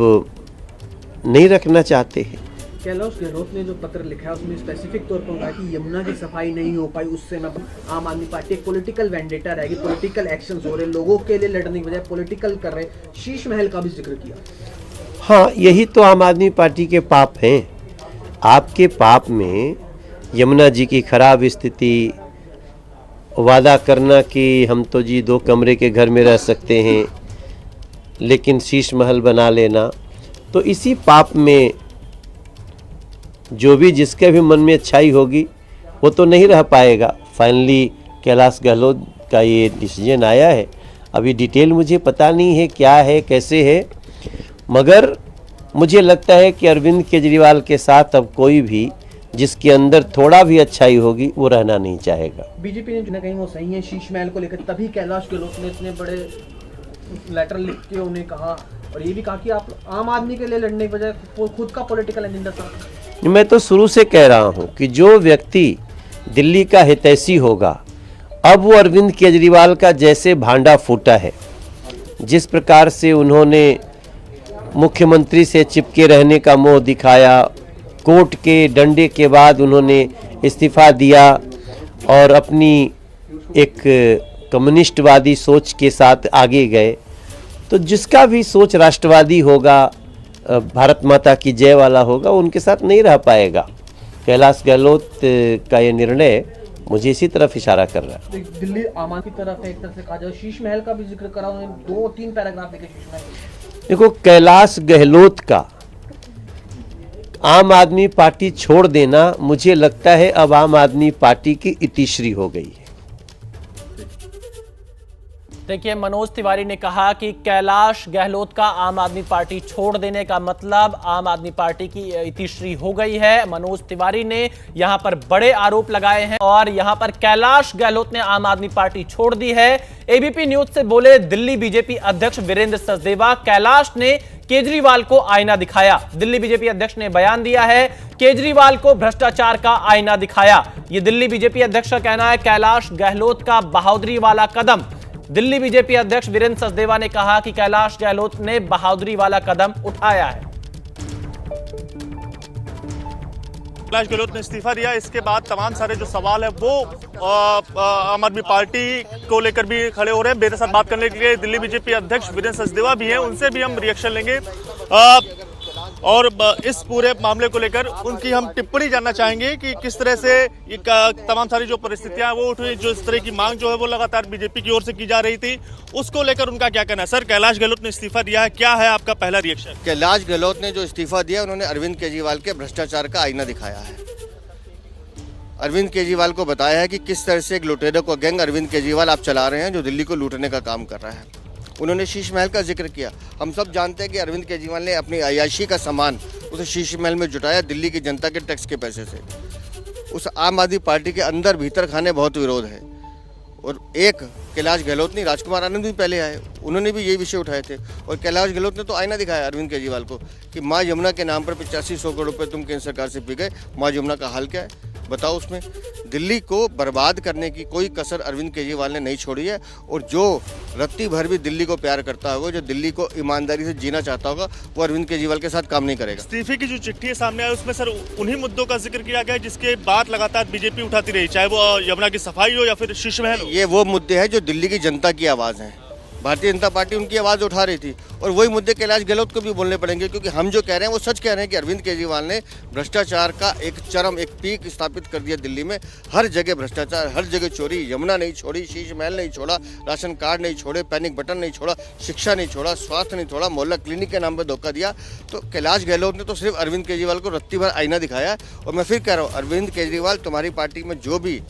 नहीं रखना चाहते हैं। कैलाश गहलोत ने जो पत्र लिखा है उसमें स्पेसिफिक तौर पर कहा कि यमुना की सफाई नहीं हो पाई, उससे मैं आम आदमी पार्टी एक पॉलिटिकल वेंडेटा रहेगी, पॉलिटिकल एक्शंस हो रहे, लोगों के लिए लड़ने की बजाय पॉलिटिकल कर रहे। शीश महल का भी जिक्र किया। हाँ, यही तो आम आदमी पार्टी के पाप हैं। आपके पाप में यमुना जी की खराब स्थिति, वादा करना कि हम तो जी 2 कमरे के घर में रह सकते हैं लेकिन शीश महल बना लेना, तो इसी पाप में जो भी जिसके भी मन में अच्छाई होगी वो तो नहीं रह पाएगा। फाइनली कैलाश गहलोत का ये डिसीजन आया है। अभी डिटेल मुझे पता नहीं है क्या है कैसे है, मगर मुझे लगता है कि अरविंद केजरीवाल के साथ अब कोई भी जिसके अंदर थोड़ा भी अच्छाई होगी वो रहना नहीं चाहेगा। बीजेपी ने जो कहीं वो सही है शीश महल को लेकर, तभी कैलाश गहलोत ने इतने बड़े लेटर लिख के उन्हें कहा और ये भी कहा कि आप आम आदमी के लिए लड़ने के बजाय खुद का पॉलिटिकल एजेंडा साथ। मैं तो शुरू से कह रहा हूं कि जो व्यक्ति दिल्ली का हितैषी होगा, अब वो अरविंद केजरीवाल का जैसे भांडा फूटा है, जिस प्रकार से उन्होंने मुख्यमंत्री से चिपके रहने का मोह दिखाया, कोर्ट के डंडे के बाद उन्होंने इस्तीफा दिया और अपनी एक कम्युनिस्टवादी सोच के साथ आगे गए, तो जिसका भी सोच राष्ट्रवादी होगा, भारत माता की जय वाला होगा, उनके साथ नहीं रह पाएगा। कैलाश गहलोत का ये निर्णय मुझे इसी तरफ इशारा कर रहा है। दिल्ली आम आदमी की तरफ है, एक तरफ से कहा जाए शीश महल का भी जिक्र करा उन्होंने, 2-3 पैराग्राफ लिखे शीश महल। देखो, कैलाश गहलोत का आम आदमी पार्टी छोड़ देना, मुझे लगता है अब आम आदमी पार्टी की इतिश्री हो गई है। देखिए, मनोज तिवारी ने कहा कि कैलाश गहलोत का आम आदमी पार्टी छोड़ देने का मतलब आम आदमी पार्टी की इतिश्री हो गई है। मनोज तिवारी ने यहां पर बड़े आरोप लगाए हैं और यहां पर कैलाश गहलोत ने आम आदमी पार्टी छोड़ दी है। एबीपी न्यूज से बोले दिल्ली बीजेपी अध्यक्ष वीरेंद्र सचदेवा, कैलाश ने केजरीवाल को आईना दिखाया। दिल्ली बीजेपी अध्यक्ष ने बयान दिया है, केजरीवाल को भ्रष्टाचार का आईना दिखाया। यह दिल्ली बीजेपी अध्यक्ष का कहना है। कैलाश गहलोत का बहादुरी वाला कदम। दिल्ली बीजेपी अध्यक्ष वीरेंद्र सचदेवा ने कहा कि कैलाश गहलोत ने बहादुरी वाला कदम उठाया है। कैलाश गहलोत ने इस्तीफा दिया, इसके बाद तमाम सारे जो सवाल है वो आम आदमी पार्टी को लेकर भी खड़े हो रहे हैं। मेरे साथ बात करने के लिए दिल्ली बीजेपी अध्यक्ष वीरेंद्र सचदेवा भी हैं, उनसे भी हम रिएक्शन लेंगे और इस पूरे मामले को लेकर उनकी हम टिप्पणी जानना चाहेंगे कि किस तरह से ये तमाम सारी जो परिस्थितियां वो उठी, जो इस तरह की मांग जो है वो लगातार बीजेपी की ओर से की जा रही थी, उसको लेकर उनका क्या कहना है। सर, कैलाश गहलोत ने इस्तीफा दिया है, क्या है आपका पहला रिएक्शन? कैलाश गहलोत ने जो इस्तीफा दिया, उन्होंने अरविंद केजरीवाल के भ्रष्टाचार का आईना दिखाया है। अरविंद केजरीवाल को बताया है कि किस तरह से एक लुटेरों को गैंग अरविंद केजरीवाल आप चला रहे हैं, जो दिल्ली को लूटने का काम कर रहा है। उन्होंने शीश महल का जिक्र किया। हम सब जानते हैं कि अरविंद केजरीवाल ने अपनी अय्याशी का सामान उसे शीश महल में जुटाया, दिल्ली की जनता के टैक्स के पैसे से। उस आम आदमी पार्टी के अंदर भीतर खाने बहुत विरोध है और एक कैलाश गहलोत नहीं, राजकुमार आनंद भी पहले आए, उन्होंने भी ये विषय उठाए थे और कैलाश गहलोत ने तो आईना दिखाया अरविंद केजरीवाल को कि माँ यमुना के नाम पर 8500 करोड़ रुपये तुम केंद्र सरकार से पी गए। माँ यमुना का हाल क्या है बताओ। उसमें दिल्ली को बर्बाद करने की कोई कसर अरविंद केजरीवाल ने नहीं छोड़ी है और जो रत्ती भर भी दिल्ली को प्यार करता होगा, जो दिल्ली को ईमानदारी से जीना चाहता होगा, वो अरविंद केजरीवाल के साथ काम नहीं करेगा। इस्तीफे की जो चिट्ठी सामने आई उसमें सर उन्हीं मुद्दों का जिक्र किया गया जिसके बाद लगातार बीजेपी उठाती रही, चाहे वो यमुना की सफाई हो या फिर शीश महल हो। ये वो मुद्दे हैं जो दिल्ली की जनता की आवाज़ है। भारतीय जनता पार्टी उनकी आवाज़ उठा रही थी और वही मुद्दे कैलाश गहलोत को भी बोलने पड़ेंगे, क्योंकि हम जो कह रहे हैं वो सच कह रहे हैं कि अरविंद केजरीवाल ने भ्रष्टाचार का एक चरम, एक पीक स्थापित कर दिया दिल्ली में। हर जगह भ्रष्टाचार, हर जगह चोरी। यमुना नहीं छोड़ी, शीश महल नहीं छोड़ा, राशन कार्ड नहीं छोड़े, पैनिक बटन नहीं छोड़ा, शिक्षा नहीं छोड़ा, स्वास्थ्य नहीं छोड़ा, मोहल्ला क्लिनिक के नाम पर धोखा दिया। तो कैलाश गहलोत ने तो सिर्फ अरविंद केजरीवाल को रत्ती भर आईना दिखाया। और मैं फिर कह रहा हूँ, अरविंद केजरीवाल, तुम्हारी पार्टी में जो भी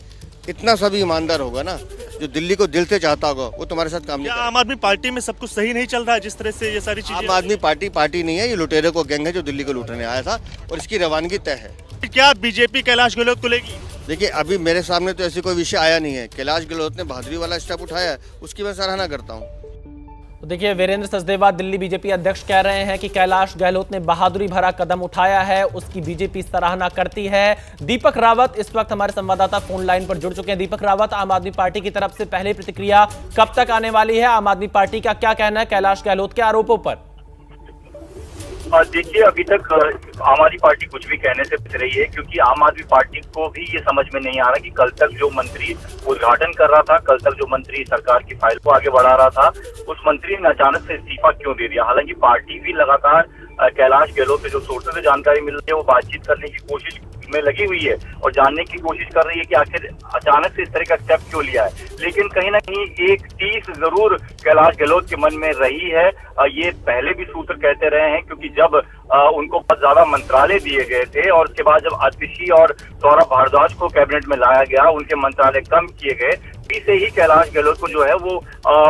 इतना सा भी ईमानदार होगा ना, जो दिल्ली को दिल से चाहता होगा, वो तुम्हारे साथ काम नहीं करेगा। आम आदमी पार्टी में सब कुछ सही नहीं चल रहा है जिस तरह से ये सारी चीजें? आम आदमी पार्टी नहीं है, ये लुटेरों को गैंग है जो दिल्ली को लूटने आया था और इसकी रवानगी तय है। क्या बीजेपी कैलाश गहलोत को लेगी? देखिए, अभी मेरे सामने तो ऐसी कोई विषय आया नहीं है। कैलाश गहलोत ने बहादुरी वाला स्टेप उठाया है, उसकी मैं सराहना करता हूँ। तो देखिए, वीरेंद्र सचदेवा दिल्ली बीजेपी अध्यक्ष कह रहे हैं कि कैलाश गहलोत ने बहादुरी भरा कदम उठाया है, उसकी बीजेपी सराहना करती है। दीपक रावत इस वक्त हमारे संवाददाता फोन लाइन पर जुड़ चुके हैं। दीपक रावत, आम आदमी पार्टी की तरफ से पहली प्रतिक्रिया कब तक आने वाली है? आम आदमी पार्टी का क्या कहना है कैलाश गहलोत के आरोपों पर? देखिए, अभी तक आम आदमी पार्टी कुछ भी कहने से बच रही है, क्योंकि आम आदमी पार्टी को भी ये समझ में नहीं आ रहा कि कल तक जो मंत्री उद्घाटन कर रहा था, कल तक जो मंत्री सरकार की फाइल को आगे बढ़ा रहा था, उस मंत्री ने अचानक से इस्तीफा क्यों दे दिया। हालांकि पार्टी भी लगातार कैलाश गहलोत से जो सोर्सेज से जानकारी मिल रही है वो बातचीत करने की कोशिश में लगी हुई है और जानने की कोशिश कर रही है कि आखिर अचानक से इस तरह का स्टेप क्यों लिया है। लेकिन कहीं ना कहीं एक टीस जरूर कैलाश गहलोत के मन में रही है। ये पहले भी सूत्र कहते रहे हैं, क्योंकि जब उनको बहुत ज्यादा मंत्रालय दिए गए थे, और उसके बाद जब आतिशी और सौरभ भारद्वाज को कैबिनेट में लाया गया, उनके मंत्रालय कम किए गए, से ही कैलाश गहलोत को जो है वो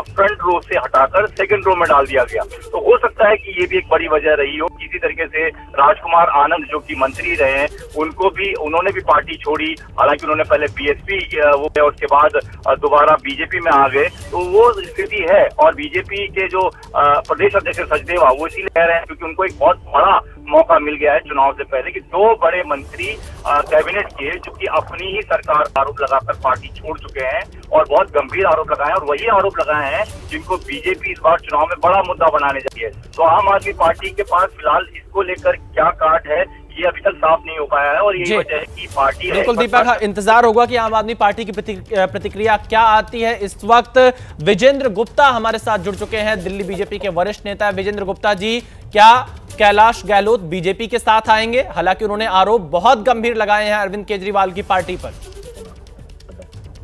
फ्रंट रो से हटाकर सेकंड रो में डाल दिया गया। तो हो सकता है कि ये भी एक बड़ी वजह रही हो। इसी तरीके से राजकुमार आनंद जो कि मंत्री रहे हैं, उन्होंने भी पार्टी छोड़ी, हालांकि उन्होंने पहले बीएसपी वो गए, उसके बाद दोबारा बीजेपी में आ गए। तो वो स्थिति है, और बीजेपी के जो प्रदेश अध्यक्ष सचदेवा वो इसीलिए कह रहे हैं क्योंकि उनको एक बहुत बड़ा मौका मिल गया है चुनाव से पहले कि दो बड़े मंत्री कैबिनेट के जो कि अपनी ही सरकार आरोप लगाकर पार्टी छोड़ चुके हैं और बहुत गंभीर आरोप लगाए हैं, और वही आरोप लगाए हैं जिनको बीजेपी इस बार चुनाव में बड़ा मुद्दा बनाने जा रही है। तो आम आदमी पार्टी के पास फिलहाल इसको लेकर क्या कार्ड है ये अभी तक साफ नहीं हो पाया है, और यही वजह है कि पार्टी बिल्कुल दीपक, इंतजार होगा कि आम आदमी पार्टी की प्रतिक्रिया क्या आती है। इस वक्त विजेंद्र गुप्ता हमारे साथ जुड़ चुके हैं, दिल्ली बीजेपी के वरिष्ठ नेता। विजेंद्र गुप्ता जी, क्या कैलाश गहलोत बीजेपी के साथ आएंगे? हालांकि उन्होंने आरोप बहुत गंभीर लगाए हैं अरविंद केजरीवाल की पार्टी पर।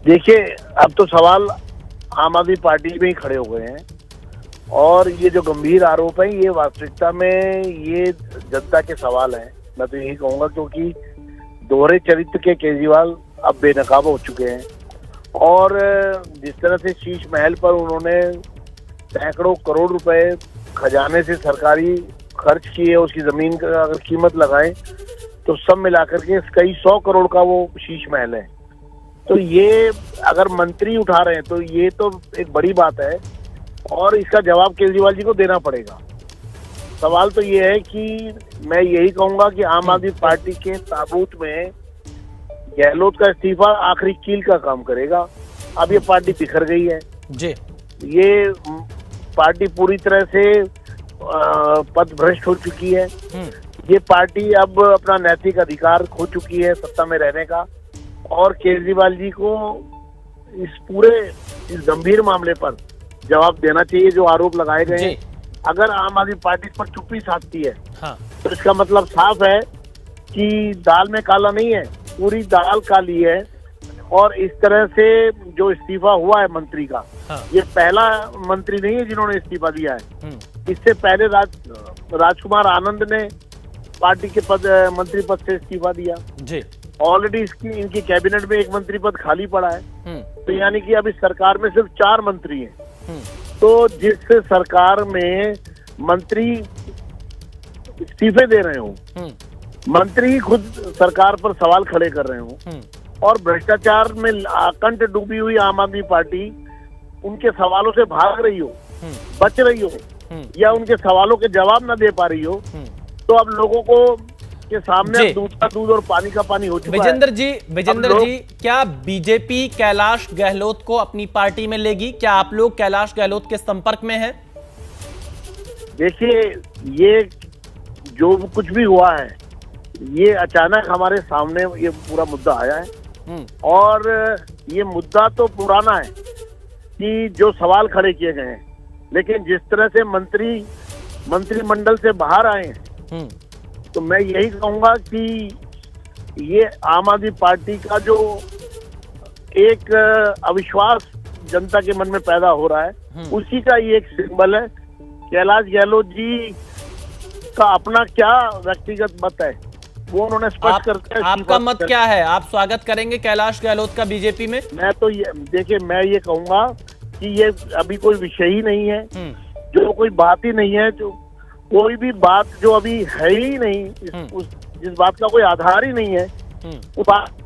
देखिए, अब तो सवाल आम आदमी पार्टी में ही खड़े हो गए हैं, और ये जो गंभीर आरोप है ये वास्तविकता में ये जनता के सवाल हैं। मैं तो यही कहूंगा, क्योंकि दोहरे चरित्र के केजरीवाल अब बेनकाब हो चुके हैं, और जिस तरह से शीश महल पर उन्होंने सैकड़ों करोड़ रुपए खजाने से सरकारी खर्च किए, उसकी जमीन का अगर कीमत लगाएं तो सब मिलाकर के कई 100 करोड़ का वो शीश महल है। तो ये अगर मंत्री उठा रहे हैं तो ये तो एक बड़ी बात है, और इसका जवाब केजरीवाल जी को देना पड़ेगा। सवाल तो ये है कि मैं यही कहूंगा कि आम आदमी पार्टी के ताबूत में गहलोत का इस्तीफा आखिरी कील का काम करेगा। अब ये पार्टी बिखर गई है जी, ये पार्टी पूरी तरह से पदभ्रष्ट हो चुकी है। ये पार्टी अब अपना नैतिक अधिकार खो चुकी है सत्ता में रहने का, और केजरीवाल जी को इस गंभीर मामले पर जवाब देना चाहिए जो आरोप लगाए गए हैं। अगर आम आदमी पार्टी पर चुप्पी साधती है तो इसका मतलब साफ है कि दाल में काला नहीं है, पूरी दाल काली है। और इस तरह से जो इस्तीफा हुआ है मंत्री का, ये पहला मंत्री नहीं है जिन्होंने इस्तीफा दिया है। इससे पहले राजकुमार आनंद ने पार्टी के मंत्री पद से इस्तीफा दिया जी। ऑलरेडी इनकी कैबिनेट में एक मंत्री पद खाली पड़ा है, तो यानी कि अब इस सरकार में सिर्फ 4 मंत्री हैं। तो जिस सरकार में मंत्री इस्तीफे दे रहे हो, मंत्री ही खुद सरकार पर सवाल खड़े कर रहे हो, और भ्रष्टाचार में कंठ डूबी हुई आम आदमी पार्टी उनके सवालों से भाग रही हो, बच रही हो, या उनके सवालों के जवाब न दे पा रही हो, तो अब लोगों को के सामने दूध का दूध और पानी का पानी हो चुका है। विजेंद्र जी, क्या बीजेपी कैलाश गहलोत को अपनी पार्टी में लेगी? क्या आप लोग कैलाश गहलोत के संपर्क में हैं? देखिए, ये जो कुछ भी हुआ है ये अचानक हमारे सामने ये पूरा मुद्दा आया है, और ये मुद्दा तो पुराना है कि जो सवाल खड़े किए गए हैं, लेकिन जिस तरह से मंत्रिमंडल से बाहर आए हैं, तो मैं यही कहूंगा कि ये आम आदमी पार्टी का जो एक अविश्वास जनता के मन में पैदा हो रहा है, उसी का ये एक सिंबल है। कैलाश गहलोत जी का अपना क्या व्यक्तिगत मत है वो उन्होंने स्पष्ट करके। आपका मत क्या है? आप स्वागत करेंगे कैलाश गहलोत का बीजेपी में? मैं तो देखिए, मैं ये कहूंगा कि ये अभी कोई विषय ही नहीं है, जो कोई बात ही नहीं है, जो कोई भी बात जो अभी है ही नहीं, जिस बात का कोई आधार ही नहीं है, वो बात।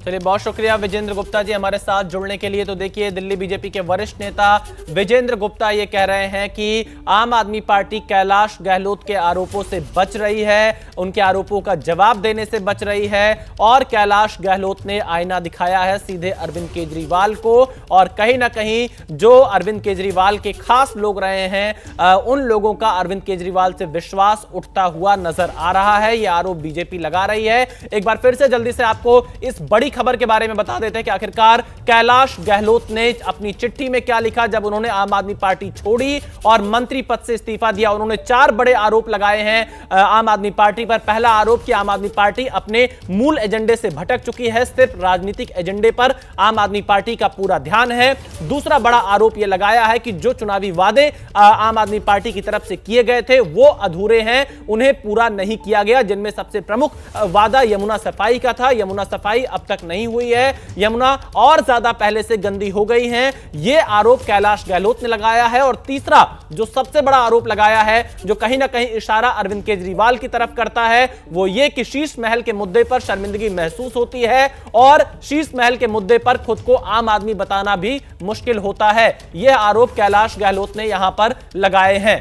चलिए, बहुत शुक्रिया विजेंद्र गुप्ता जी हमारे साथ जुड़ने के लिए। तो देखिए, दिल्ली बीजेपी के वरिष्ठ नेता विजेंद्र गुप्ता ये कह रहे हैं कि आम आदमी पार्टी कैलाश गहलोत के आरोपों से बच रही है, उनके आरोपों का जवाब देने से बच रही है, और कैलाश गहलोत ने आईना दिखाया है सीधे अरविंद केजरीवाल को, और कहीं ना कहीं जो अरविंद केजरीवाल के खास लोग रहे हैं उन लोगों का अरविंद केजरीवाल से विश्वास उठता हुआ नजर आ रहा है। ये आरोप बीजेपी लगा रही है। एक बार फिर से जल्दी से आपको इस बड़ी बड़ी खबर के बारे में बता देते हैं कि आखिरकार कैलाश गहलोत ने अपनी चिट्ठी में क्या लिखा जब उन्होंने आम आदमी पार्टी छोड़ी और मंत्री पद से इस्तीफा दिया। उन्होंने 4 बड़े आरोप लगाए हैं आम आदमी पार्टी पर। पहला आरोप कि आम आदमी पार्टी अपने मूल एजेंडे से भटक चुकी है, सिर्फ राजनीतिक एजेंडे पर आम आदमी पार्टी का पूरा ध्यान है। दूसरा बड़ा आरोप यह लगाया है कि जो चुनावी वादे आम आदमी पार्टी की तरफ से किए गए थे वो अधूरे हैं, उन्हें पूरा नहीं किया गया, जिनमें सबसे प्रमुख वादा यमुना सफाई का था। यमुना सफाई अब तक नहीं हुई है, यमुना और ज्यादा पहले से गंदी हो गई है, यह आरोप कैलाश गहलोत ने लगाया है। और तीसरा जो सबसे बड़ा आरोप लगाया है, जो कहीं ना कहीं इशारा अरविंद केजरीवाल की तरफ करता है, वो ये कि शीश महल के मुद्दे पर शर्मिंदगी महसूस होती है और शीश महल के मुद्दे पर खुद को आम आदमी बताना भी मुश्किल होता है। यह आरोप कैलाश गहलोत ने यहां पर लगाए हैं।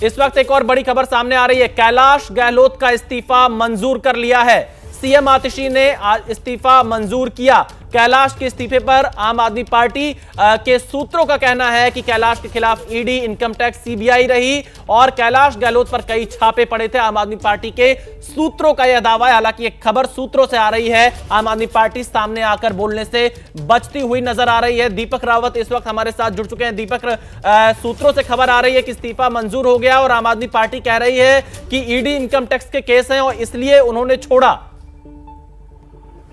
इस वक्त एक और बड़ी खबर सामने आ रही है, कैलाश गहलोत का इस्तीफा मंजूर कर लिया है। सीएम आतिशी ने इस्तीफा मंजूर किया। कैलाश के इस्तीफे पर आम आदमी पार्टी के सूत्रों का कहना है कि कैलाश के खिलाफ ईडी, इनकम टैक्स, सीबीआई रही और कैलाश गहलोत पर कई छापे पड़े थे। आम आदमी पार्टी के सूत्रों का यह दावा है, हालांकि एक खबर सूत्रों से आ रही है, आम आदमी पार्टी सामने आकर बोलने से बचती हुई नजर आ रही है। दीपक रावत इस वक्त हमारे साथ जुड़ चुके हैं। दीपक, सूत्रों से खबर आ रही है कि इस्तीफा मंजूर हो गया और आम आदमी पार्टी कह रही है कि ईडी, इनकम टैक्स के केस हैं और इसलिए उन्होंने छोड़ा।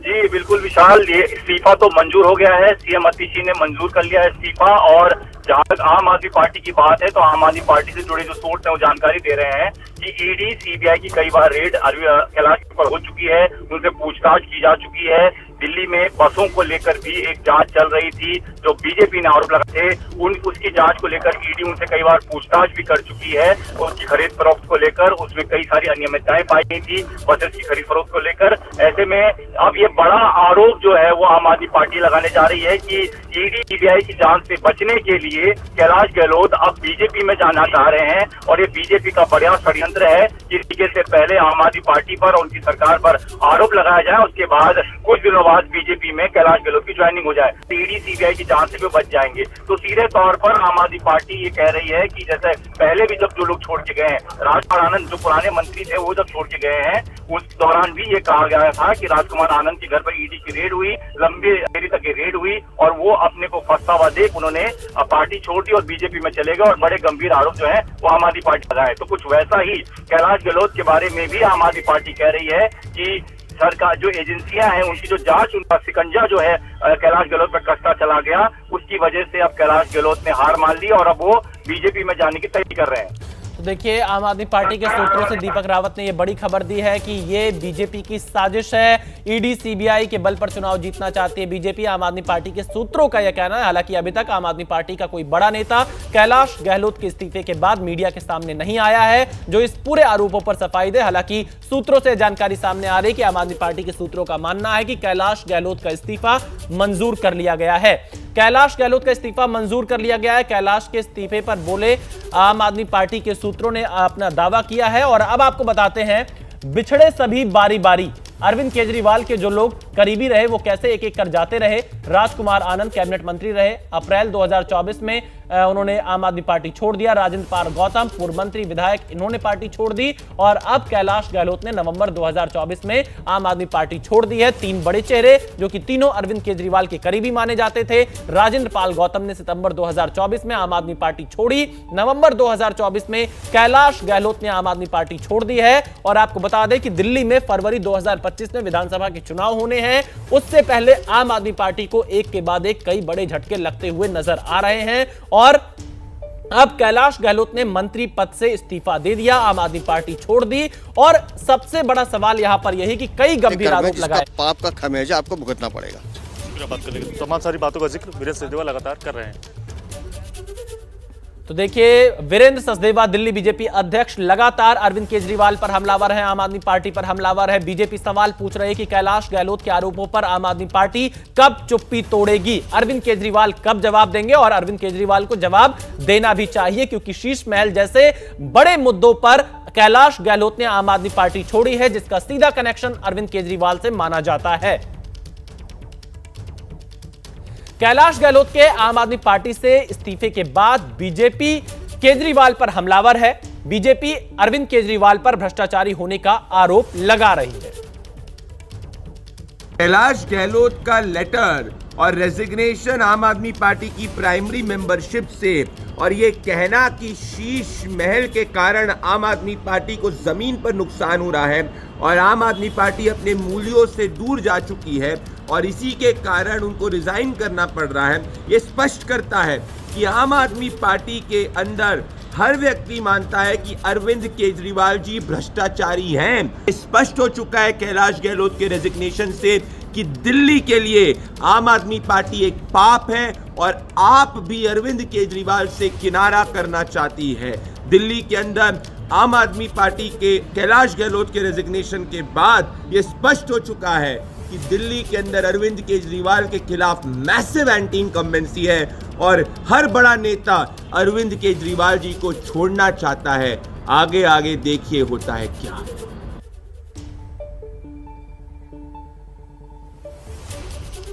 जी बिल्कुल विशाल, ये इस्तीफा तो मंजूर हो गया है, सीएम आतिशी ने मंजूर कर लिया है इस्तीफा। और जहां तक आम आदमी पार्टी की बात है तो आम आदमी पार्टी से जुड़े जो सोर्स हैं वो जानकारी दे रहे हैं कि ईडी, सीबीआई की कई बार रेड कैलाश के ऊपर हो चुकी है, उनसे पूछताछ की जा चुकी है। दिल्ली में बसों को लेकर भी एक जांच चल रही थी, जो बीजेपी ने आरोप लगाए थे उसकी जांच को लेकर ईडी उनसे कई बार पूछताछ भी कर चुकी है। उसकी खरीद फरोख्त को लेकर उसमें कई सारी अनियमितताएं पाई गई थी, बसेस की खरीद फरोख्त को लेकर। ऐसे में अब ये बड़ा आरोप जो है वो आम आदमी पार्टी लगाने जा रही है कि ईडी, सीबीआई की जांच से बचने के लिए कैलाश गहलोत अब बीजेपी में जाना चाह रहे हैं और ये बीजेपी का बड़ा षड्यंत्र है कि टीके से पहले आम आदमी पार्टी पर और उनकी सरकार पर आरोप लगाया जाए, उसके बाद कुछ दिनों बाद बीजेपी में कैलाश गहलोत की ज्वाइनिंग हो जाए, ईडी, सीबीआई की जांच से भी बच जाएंगे। तो सीधे तौर पर आम आदमी पार्टी ये कह रही है कि जैसे पहले भी जब जो लोग छोड़ के गए हैं, राजकुमार आनंद जो पुराने मंत्री थे वो जब छोड़ के गए हैं, उस दौरान भी ये कहा गया था कि राजकुमार आनंद के घर पर ईडी की रेड हुई, लंबी देरी तक की रेड हुई और वो अपने को फंसा हुआ देख उन्होंने पार्टी छोड़ दी और बीजेपी में चले गए और बड़े गंभीर आरोप जो है वो आम आदमी पार्टी लगाए। तो कुछ वैसा ही कैलाश गहलोत के बारे में भी आम आदमी पार्टी कह रही है कि सरकार जो एजेंसियां हैं उनकी जो जांच, उनका शिकंजा जो है कैलाश गहलोत पर कसता चला गया, उसकी वजह से अब कैलाश गहलोत ने हार मान ली और अब वो बीजेपी में जाने की तैयारी कर रहे हैं। तो देखिए, आम आदमी पार्टी के सूत्रों से दीपक रावत ने यह बड़ी खबर दी है कि ये बीजेपी की साजिश है, ईडी, सीबीआई के बल पर चुनाव जीतना चाहती है बीजेपी। आम आदमी पार्टी के सूत्रों का यह कहना है। हालांकि अभी तक आम आदमी पार्टी का कोई बड़ा नेता कैलाश गहलोत के इस्तीफे के बाद मीडिया के सामने नहीं आया है जो इस पूरे आरोपों पर सफाई दे। हालांकि सूत्रों से जानकारी सामने आ रही है कि आम आदमी पार्टी के सूत्रों का मानना है कि कैलाश गहलोत का इस्तीफा मंजूर कर लिया गया है। कैलाश गहलोत का इस्तीफा मंजूर कर लिया गया है। कैलाश के इस्तीफे पर बोले आम आदमी पार्टी के सूत्रों ने अपना दावा किया है। और अब आपको बताते हैं, बिछड़े सभी बारी बारी। अरविंद केजरीवाल के जो लोग करीबी रहे वो कैसे एक एक कर जाते रहे। राजकुमार आनंद कैबिनेट मंत्री रहे, अप्रैल 2024 में उन्होंने आम आदमी पार्टी छोड़ दिया। राजेंद्र पाल गौतम पूर्व मंत्री, विधायक, इन्होंने पार्टी छोड़ दी और अब कैलाश गहलोत ने नवंबर 2024 में आम आदमी पार्टी छोड़ दी है। 3 बड़े चेहरे जो कि तीनों अरविंद केजरीवाल के करीबी माने जाते थे। राजेंद्र पाल गौतम ने सितंबर 2024 में आम आदमी पार्टी छोड़ी, नवंबर 2024 में कैलाश गहलोत ने आम आदमी पार्टी छोड़ दी है। और आपको बता दें कि दिल्ली में फरवरी 2025 में विधानसभा के चुनाव होने हैं, उससे पहले आम आदमी पार्टी को एक के बाद एक कई बड़े झटके लगते हुए नजर आ रहे हैं। और अब कैलाश गहलोत ने मंत्री पद से इस्तीफा दे दिया, आम आदमी पार्टी छोड़ दी। और सबसे बड़ा सवाल यहां पर यही कि कई गंभीर आरोप लगाए, पाप का खमेजा आपको भुगतना पड़ेगा। बात कर लेंगे, तमाम सारी बातों का जिक्र वीरेंद्र सचदेवा लगातार कर रहे हैं। तो देखिए, वीरेंद्र सचदेवा दिल्ली बीजेपी अध्यक्ष लगातार अरविंद केजरीवाल पर हमलावर हैं, आम आदमी पार्टी पर हमलावर है। बीजेपी सवाल पूछ रही है कि कैलाश गहलोत के आरोपों पर आम आदमी पार्टी कब चुप्पी तोड़ेगी, अरविंद केजरीवाल कब जवाब देंगे। और अरविंद केजरीवाल को जवाब देना भी चाहिए क्योंकि शीश महल जैसे बड़े मुद्दों पर कैलाश गहलोत ने आम आदमी पार्टी छोड़ी है, जिसका सीधा कनेक्शन अरविंद केजरीवाल से माना जाता है। कैलाश गहलोत के आम आदमी पार्टी से इस्तीफे के बाद बीजेपी केजरीवाल पर हमलावर है। बीजेपी अरविंद केजरीवाल पर भ्रष्टाचारी होने का आरोप लगा रही है। कैलाश गहलोत का लेटर और रेजिग्नेशन आम आदमी पार्टी की प्राइमरी मेंबरशिप से और ये कहना कि शीश महल के कारण आम आदमी पार्टी को जमीन पर नुकसान हो रहा है और आम आदमी पार्टी अपने मूल्यों से दूर जा चुकी है और इसी के कारण उनको रिजाइन करना पड़ रहा है, ये स्पष्ट करता है कि आम आदमी पार्टी के अंदर हर व्यक्ति मानता है कि अरविंद केजरीवाल जी भ्रष्टाचारी हैं। स्पष्ट हो चुका है कैलाश गहलोत के रेजिग्नेशन से कि दिल्ली के लिए आम आदमी पार्टी एक पाप है और आप भी अरविंद केजरीवाल से किनारा करना चाहती है। दिल्ली के अंदर आम आदमी पार्टी के कैलाश गहलोत के रेजिग्नेशन के बाद ये स्पष्ट हो चुका है कि दिल्ली के अंदर अरविंद केजरीवाल के खिलाफ मैसिव एंटी इनकम्बेंसी है और हर बड़ा नेता अरविंद केजरीवाल जी को छोड़ना चाहता है। आगे आगे देखिए होता है क्या।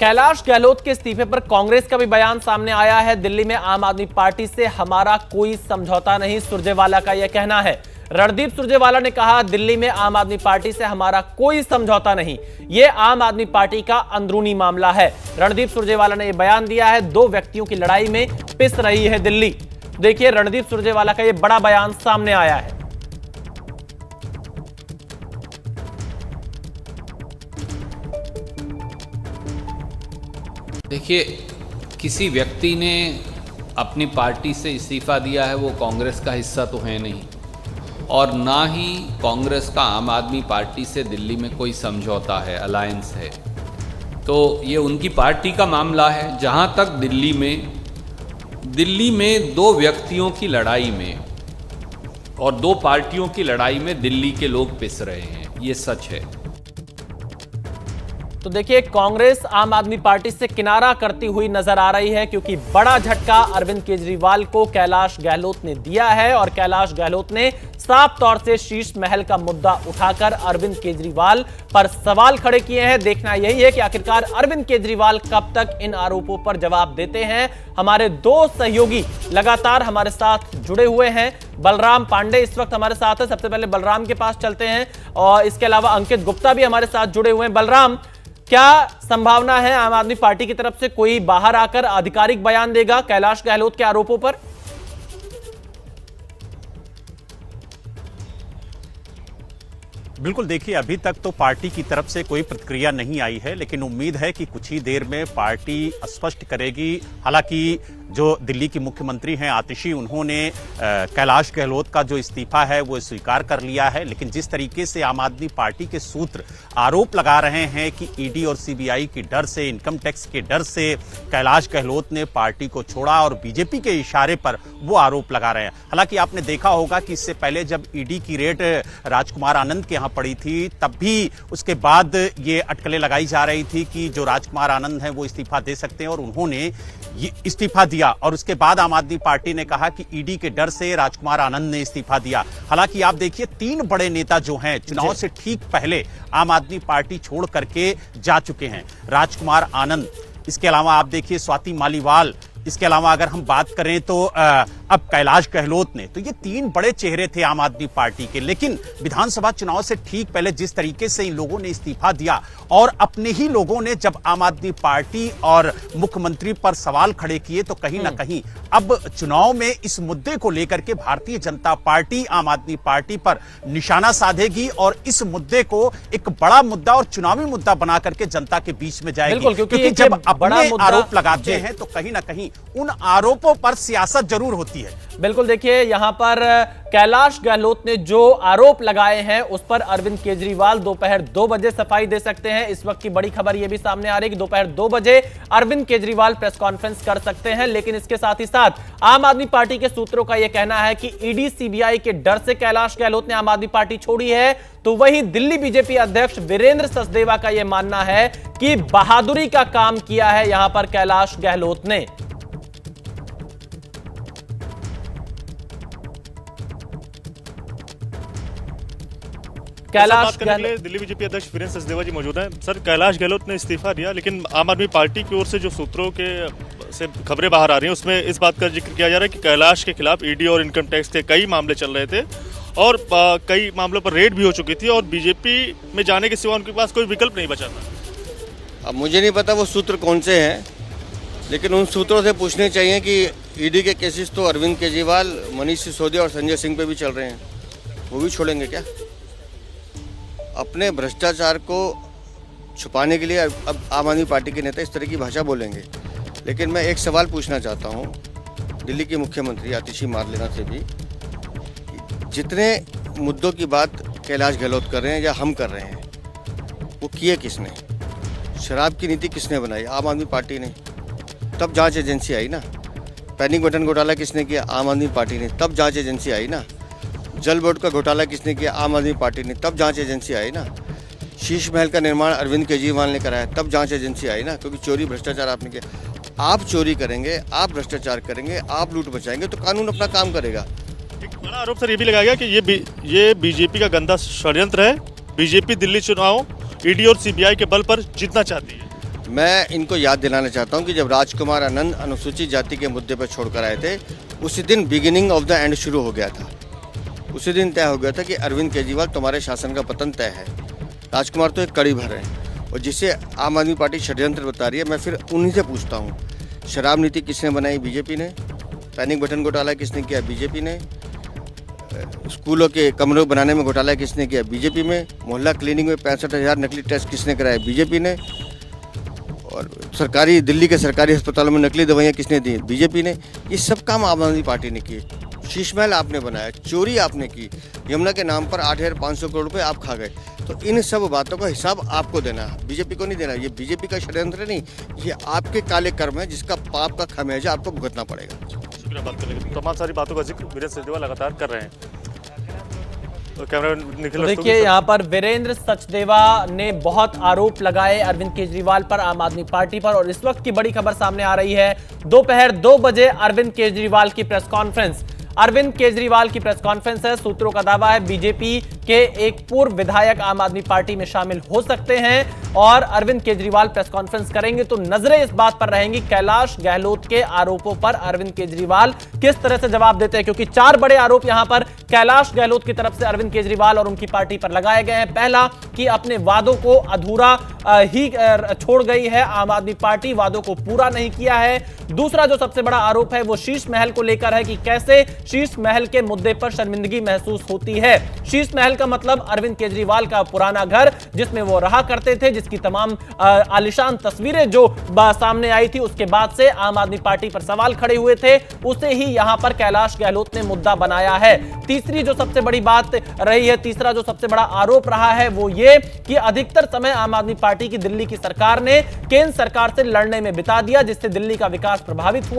कैलाश गहलोत के इस्तीफे पर कांग्रेस का भी बयान सामने आया है। दिल्ली में आम आदमी पार्टी से हमारा कोई समझौता नहीं, सुरजेवाला का यह कहना है। रणदीप सुरजेवाला ने कहा, दिल्ली में आम आदमी पार्टी से हमारा कोई समझौता नहीं, यह आम आदमी पार्टी का अंदरूनी मामला है। रणदीप सुरजेवाला ने यह बयान दिया है। दो व्यक्तियों की लड़ाई में पिस रही है दिल्ली। देखिए रणदीप सुरजेवाला का यह बड़ा बयान सामने आया है। देखिए, किसी व्यक्ति ने अपनी पार्टी से इस्तीफा दिया है, वो कांग्रेस का हिस्सा तो है नहीं और ना ही कांग्रेस का आम आदमी पार्टी से दिल्ली में कोई समझौता है, अलायंस है। तो ये उनकी पार्टी का मामला है। जहाँ तक दिल्ली में दो व्यक्तियों की लड़ाई में और दो पार्टियों की लड़ाई में दिल्ली के लोग पिस रहे हैं, ये सच है। तो देखिए कांग्रेस आम आदमी पार्टी से किनारा करती हुई नजर आ रही है क्योंकि बड़ा झटका अरविंद केजरीवाल को कैलाश गहलोत ने दिया है और कैलाश गहलोत ने साफ तौर से शीश महल का मुद्दा उठाकर अरविंद केजरीवाल पर सवाल खड़े किए हैं। देखना यही है कि आखिरकार अरविंद केजरीवाल कब तक इन आरोपों पर जवाब देते हैं। हमारे दो सहयोगी लगातार हमारे साथ जुड़े हुए हैं। बलराम पांडे इस वक्त हमारे साथ है। सबसे पहले बलराम के पास चलते हैं और इसके अलावा अंकित गुप्ता भी हमारे साथ जुड़े हुए हैं। बलराम, क्या संभावना है आम आदमी पार्टी की तरफ से कोई बाहर आकर आधिकारिक बयान देगा कैलाश गहलोत के आरोपों पर? बिल्कुल, देखिए अभी तक तो पार्टी की तरफ से कोई प्रतिक्रिया नहीं आई है, लेकिन उम्मीद है कि कुछ ही देर में पार्टी स्पष्ट करेगी। हालांकि जो दिल्ली की मुख्यमंत्री हैं आतिशी, उन्होंने कैलाश गहलोत का जो इस्तीफा है वो स्वीकार कर लिया है, लेकिन जिस तरीके से आम आदमी पार्टी के सूत्र आरोप लगा रहे हैं कि ईडी और सीबीआई के डर से, इनकम टैक्स के डर से कैलाश गहलोत ने पार्टी को छोड़ा और बीजेपी के इशारे पर वो आरोप लगा रहे हैं। हालांकि आपने देखा होगा कि इससे पहले जब ईडी की रेड राजकुमार आनंद के यहाँ पड़ी थी, तब भी उसके बाद ये अटकलें लगाई जा रही थी कि जो राजकुमार आनंद हैं वो इस्तीफा दे सकते हैं और उन्होंने ये इस्तीफा दिया और उसके बाद आम आदमी पार्टी ने कहा कि ईडी के डर से राजकुमार आनंद ने इस्तीफा दिया। हालांकि आप देखिए तीन बड़े नेता जो हैं चुनाव से ठीक पहले आम आदमी पार्टी छोड़ करके जा चुके हैं। राजकुमार आनंद, इसके अलावा आप देखिए स्वाति मालीवाल, इसके अलावा अगर हम बात करें तो अब कैलाश गहलोत ने, तो ये तीन बड़े चेहरे थे आम आदमी पार्टी के। लेकिन विधानसभा चुनाव से ठीक पहले जिस तरीके से इन लोगों ने इस्तीफा दिया और अपने ही लोगों ने जब आम आदमी पार्टी और मुख्यमंत्री पर सवाल खड़े किए, तो कहीं ना कहीं अब चुनाव में इस मुद्दे को लेकर के भारतीय जनता पार्टी आम आदमी पार्टी पर निशाना साधेगी और इस मुद्दे को एक बड़ा मुद्दा और चुनावी मुद्दा बना करके जनता के बीच में जाएगी। क्योंकि जब अपने आरोप लगाते हैं तो कहीं ना कहीं उन आरोपों पर सियासत जरूर होती है। बिल्कुल, देखिए यहां पर कैलाश गहलोत ने जो आरोप लगाए हैं उस पर अरविंद केजरीवाल दोपहर 2 बजे सफाई दे सकते हैं। इस वक्त की बड़ी खबर यह भी सामने आ रही है कि दोपहर 2 बजे अरविंद केजरीवाल प्रेस कॉन्फ्रेंस कर सकते हैं। लेकिन इसके साथ ही साथ आम आदमी पार्टी के सूत्रों का यह कहना है कि ईडी सीबीआई के डर से कैलाश गहलोत ने आम आदमी पार्टी छोड़ी है। तो वहीं दिल्ली बीजेपी अध्यक्ष वीरेंद्र सचदेवा का यह मानना है कि बहादुरी का काम किया है यहां पर कैलाश गहलोत ने। कैलाश गहलोत, दिल्ली बीजेपी अध्यक्ष वीरेंद्र सचदेवा जी मौजूद हैं। सर, कैलाश गहलोत ने इस्तीफा दिया, लेकिन आम आदमी पार्टी की ओर से जो सूत्रों के से खबरें बाहर आ रही हैं उसमें इस बात का जिक्र किया जा रहा है कि कैलाश के खिलाफ ईडी और इनकम टैक्स के कई मामले चल रहे थे और कई मामलों पर रेड भी हो चुकी थी और बीजेपी में जाने के सिवा उनके पास कोई विकल्प नहीं बचा था। अब मुझे नहीं पता वो सूत्र कौन से हैं, लेकिन उन सूत्रों से पूछने चाहिए कि ईडी के केसेस तो अरविंद केजरीवाल, मनीष सिसोदिया और संजय सिंह पे भी चल रहे हैं, वो भी छोड़ेंगे क्या? अपने भ्रष्टाचार को छुपाने के लिए अब आम आदमी पार्टी के नेता इस तरह की भाषा बोलेंगे। लेकिन मैं एक सवाल पूछना चाहता हूँ दिल्ली के मुख्यमंत्री आतिशी मारलेना से भी, जितने मुद्दों की बात कैलाश गहलोत कर रहे हैं या हम कर रहे हैं, वो किए किसने? शराब की नीति किसने बनाई? आम आदमी पार्टी ने। तब जांच एजेंसी आई ना। पैनिक बटन घोटाला किसने किया? आम आदमी पार्टी ने। तब जांच एजेंसी आई ना। जल बोर्ड का घोटाला किसने किया? आम आदमी पार्टी ने। तब जांच एजेंसी आई ना। शीश महल का निर्माण अरविंद केजरीवाल ने कराया, तब जांच एजेंसी आई ना, क्योंकि चोरी भ्रष्टाचार आपने किया। आप चोरी करेंगे, आप भ्रष्टाचार करेंगे, आप लूट बचाएंगे तो कानून अपना काम करेगा। एक बड़ा आरोप सर ये भी लगाया गया कि ये बीजेपी का गंदा षड्यंत्र है। बीजेपी दिल्ली चुनाव ईडी और सीबीआई के बल पर जीतना चाहती है। मैं इनको याद दिलाना चाहता हूं कि जब राजकुमार आनंद अनुसूचित जाति के मुद्दे पर छोड़कर आए थे, उसी दिन बिगिनिंग ऑफ द एंड शुरू हो गया था। उसी दिन तय हो गया था कि अरविंद केजरीवाल तुम्हारे शासन का पतन तय है। राजकुमार तो एक कड़ी भर है, और जिसे आम आदमी पार्टी षड्यंत्र बता रही है, मैं फिर उन्हीं से पूछता हूँ, शराब नीति किसने बनाई? बीजेपी ने। पैनिक बटन घोटाला किसने किया? बीजेपी ने। स्कूलों के कमरों बनाने में घोटाला किसने किया? बीजेपी में। मोहल्ला क्लीनिंग में 65,000 नकली टेस्ट किसने कराए? बीजेपी ने। और दिल्ली के सरकारी अस्पतालों में नकली दवाइयाँ किसने दी? बीजेपी ने। ये सब काम आम आदमी पार्टी ने किए। शीश महल आपने बनाया, चोरी आपने की, यमुना के नाम पर 8,500 करोड़ रुपए आप खा गए। तो इन सब बातों का हिसाब आपको देना है, बीजेपी को नहीं देना। ये बीजेपी का षड्यंत्र नहीं, ये आपके काले कर्म है, जिसका पाप का खमियाजा आपको भुगतना पड़ेगा। शुक्रिया बात करने के लिए। तमाम सारी बातों का जिक्र वीरेंद्र सचदेवा लगातार कर रहे हैं। तो कैमरा निखिल, देखिए यहाँ पर वीरेंद्र सचदेवा ने बहुत आरोप लगाए अरविंद केजरीवाल पर, आम आदमी पार्टी पर। और इस वक्त की बड़ी खबर सामने आ रही है, दोपहर 2 बजे अरविंद केजरीवाल की प्रेस कॉन्फ्रेंस। अरविंद केजरीवाल की प्रेस कॉन्फ्रेंस है। सूत्रों का दावा है बीजेपी के एक पूर्व विधायक आम आदमी पार्टी में शामिल हो सकते हैं और अरविंद केजरीवाल प्रेस कॉन्फ्रेंस करेंगे तो नजरें इस बात पर रहेंगी कैलाश गहलोत के आरोपों पर अरविंद केजरीवाल किस तरह से जवाब देते हैं, क्योंकि 4 बड़े आरोप यहां पर कैलाश गहलोत की तरफ से अरविंद केजरीवाल और उनकी पार्टी पर लगाए गए हैं। पहला कि अपने वादों को अधूरा ही छोड़ गई है आम आदमी पार्टी, वादों को पूरा नहीं किया है। दूसरा जो सबसे बड़ा आरोप है वो शीश महल को लेकर है कि कैसे शीश महल के मुद्दे पर शर्मिंदगी महसूस होती है। शीश महल का मतलब अरविंद केजरीवाल का पुराना घर जिसमें वो रहा करते थे, जिसकी तमाम आलिशान तस्वीरें जो सामने आई थी, उसके बाद से आम आदमी पार्टी पर सवाल खड़े हुए थे, उसे ही यहां पर कैलाश गहलोत ने मुद्दा बनाया है। तीसरी जो सबसे बड़ी बात रही है, तीसरा जो सबसे बड़ा आरोप रहा है वो ये कि अधिकतर समय आम आदमी पार्टी की दिल्ली की सरकार ने केंद्र सरकार से लड़ने में बिता दिया, जिससे दिल्ली का विकास प्रभावित हुआ।